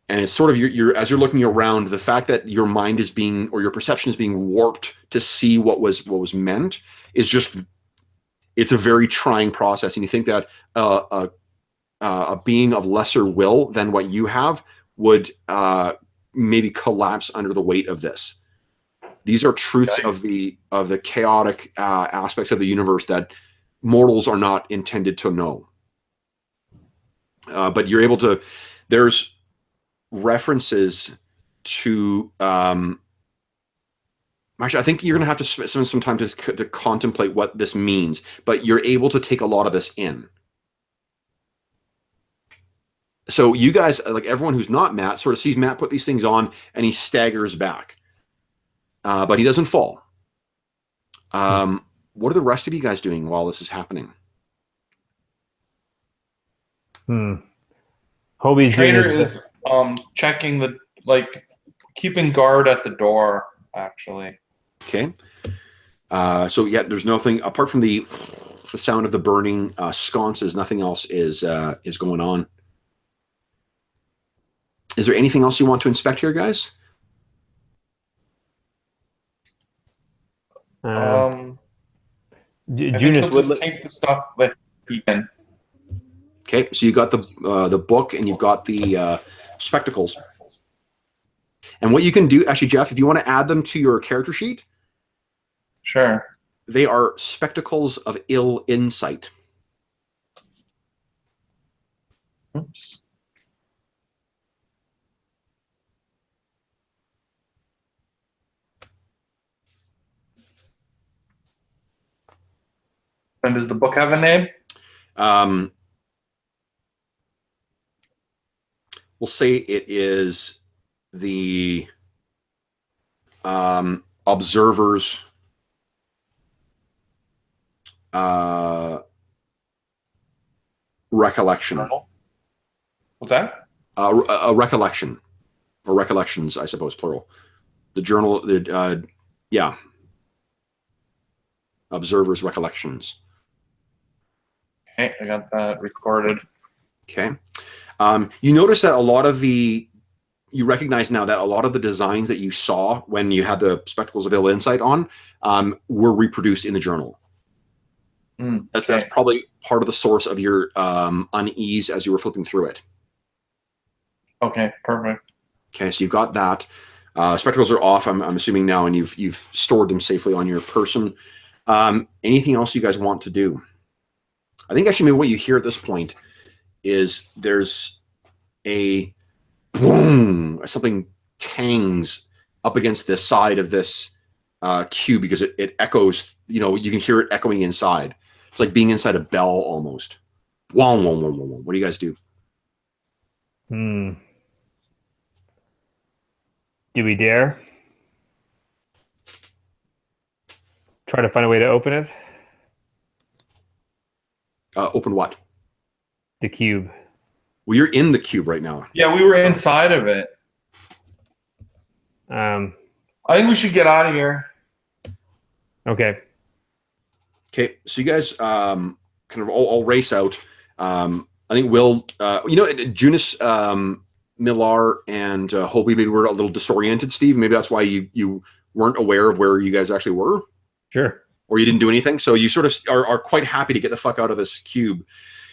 And it's sort of you're as you're looking around, the fact that your mind is being, or your perception is being warped to see what was meant is just, it's a very trying process. And you think that a being of lesser will than what you have would maybe collapse under the weight of this. These are truths of the chaotic aspects of the universe that mortals are not intended to know. But you're able to, there's references to actually, I think you're going to have to spend some time to contemplate what this means, but you're able to take a lot of this in. So you guys, like everyone who's not Matt, sort of sees Matt put these things on, and he staggers back, but he doesn't fall. What are the rest of you guys doing while this is happening? Hobie's Trader is checking the, like, keeping guard at the door, actually. Okay. So yeah, there's nothing apart from the sound of the burning sconces. Nothing else is going on. Is there anything else you want to inspect here, guys? I think he'll just take the stuff that he can. Okay, so you got the book, and you've got the spectacles. And what you can do, actually, Jeff, if you want to add them to your character sheet. Sure. They are spectacles of ill insight. Oops. And does the book have a name? We'll say it is the observers, recollection. What's that? A recollection, or recollections, I suppose, plural. The journal, yeah. Observers' recollections. Okay, I got that recorded. Okay. You notice that a lot of you recognize now that a lot of the designs that you saw when you had the Spectacles of Ill Insight on were reproduced in the journal. That's probably part of the source of your unease as you were flipping through it. Okay, perfect. Okay, so you've got that. Spectacles are off, I'm assuming now, and you've stored them safely on your person. Anything else you guys want to do? I think actually maybe what you hear at this point is there's a boom, something tangs up against the side of this cube because it echoes, you can hear it echoing inside. It's like being inside a bell almost. Whoa, whoa, whoa, whoa, whoa. What do you guys do? Do we dare try to find a way to open it? Open what? The cube. Well, you're in the cube right now. Yeah, we were inside of it. I think we should get out of here. Okay. Okay, so you guys kind of all race out. I think Will, Junis, Millar, and Hobie maybe were a little disoriented, Steve. Maybe that's why you weren't aware of where you guys actually were. Sure. Or you didn't do anything. So you sort of are quite happy to get the fuck out of this cube.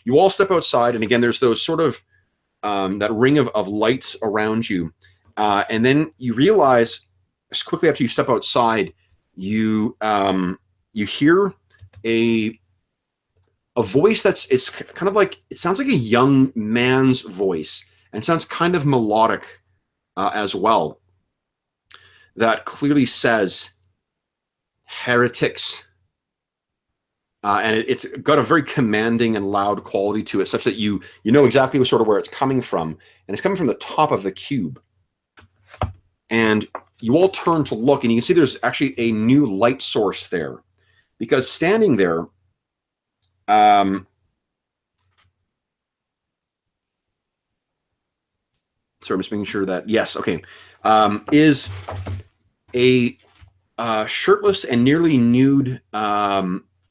You all step outside, and again, there's those sort of that ring of lights around you. And then you realize, as quickly after you step outside, you hear a voice it's kind of like, it sounds like a young man's voice, and sounds kind of melodic as well. That clearly says, heretics. And it's got a very commanding and loud quality to it, such that you know exactly sort of where it's coming from. And it's coming from the top of the cube. And you all turn to look, and you can see there's actually a new light source there. Because standing there, sorry, I'm just making sure that, yes, okay, is a shirtless and nearly nude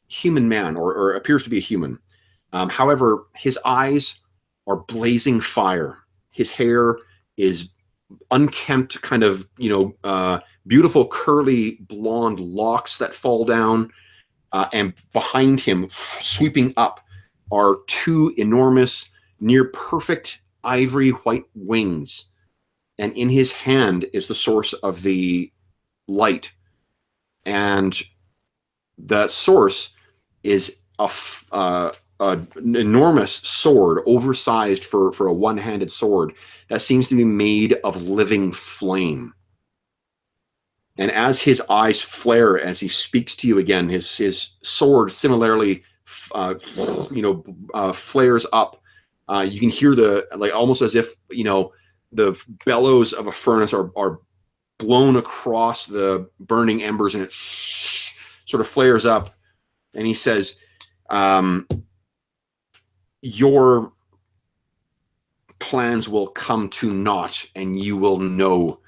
human man, or appears to be a human. However, his eyes are blazing fire. His hair is unkempt, kind of, beautiful curly blonde locks that fall down. And behind him, sweeping up, are two enormous, near perfect ivory white wings. And in his hand is the source of the light. And the source is an enormous sword, oversized for a one-handed sword, that seems to be made of living flame. And as his eyes flare as he speaks to you again, his sword similarly, flares up. You can hear almost as if the bellows of a furnace are blown across the burning embers, and it sort of flares up. And he says, "Your plans will come to naught, and you will know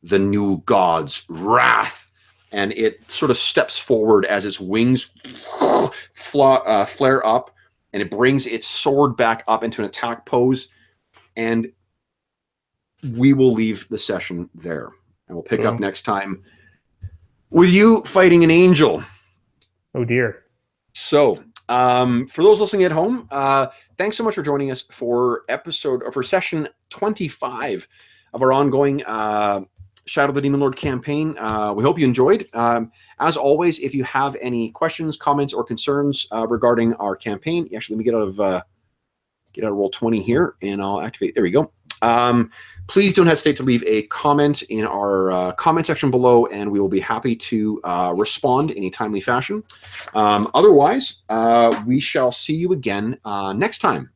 the new god's wrath." And it sort of steps forward as its wings flare up, and it brings its sword back up into an attack pose. And we will leave the session there, and we'll pick up next time with you fighting an angel. Oh dear. So, for those listening at home, thanks so much for joining us for session 25 of our ongoing Shadow of the Demon Lord campaign. We hope you enjoyed. As always, if you have any questions, comments, or concerns regarding our campaign, actually, let me get out of roll 20 here, and I'll activate. There we go. Please don't hesitate to leave a comment in our comment section below, and we will be happy to respond in a timely fashion. Otherwise, we shall see you again next time.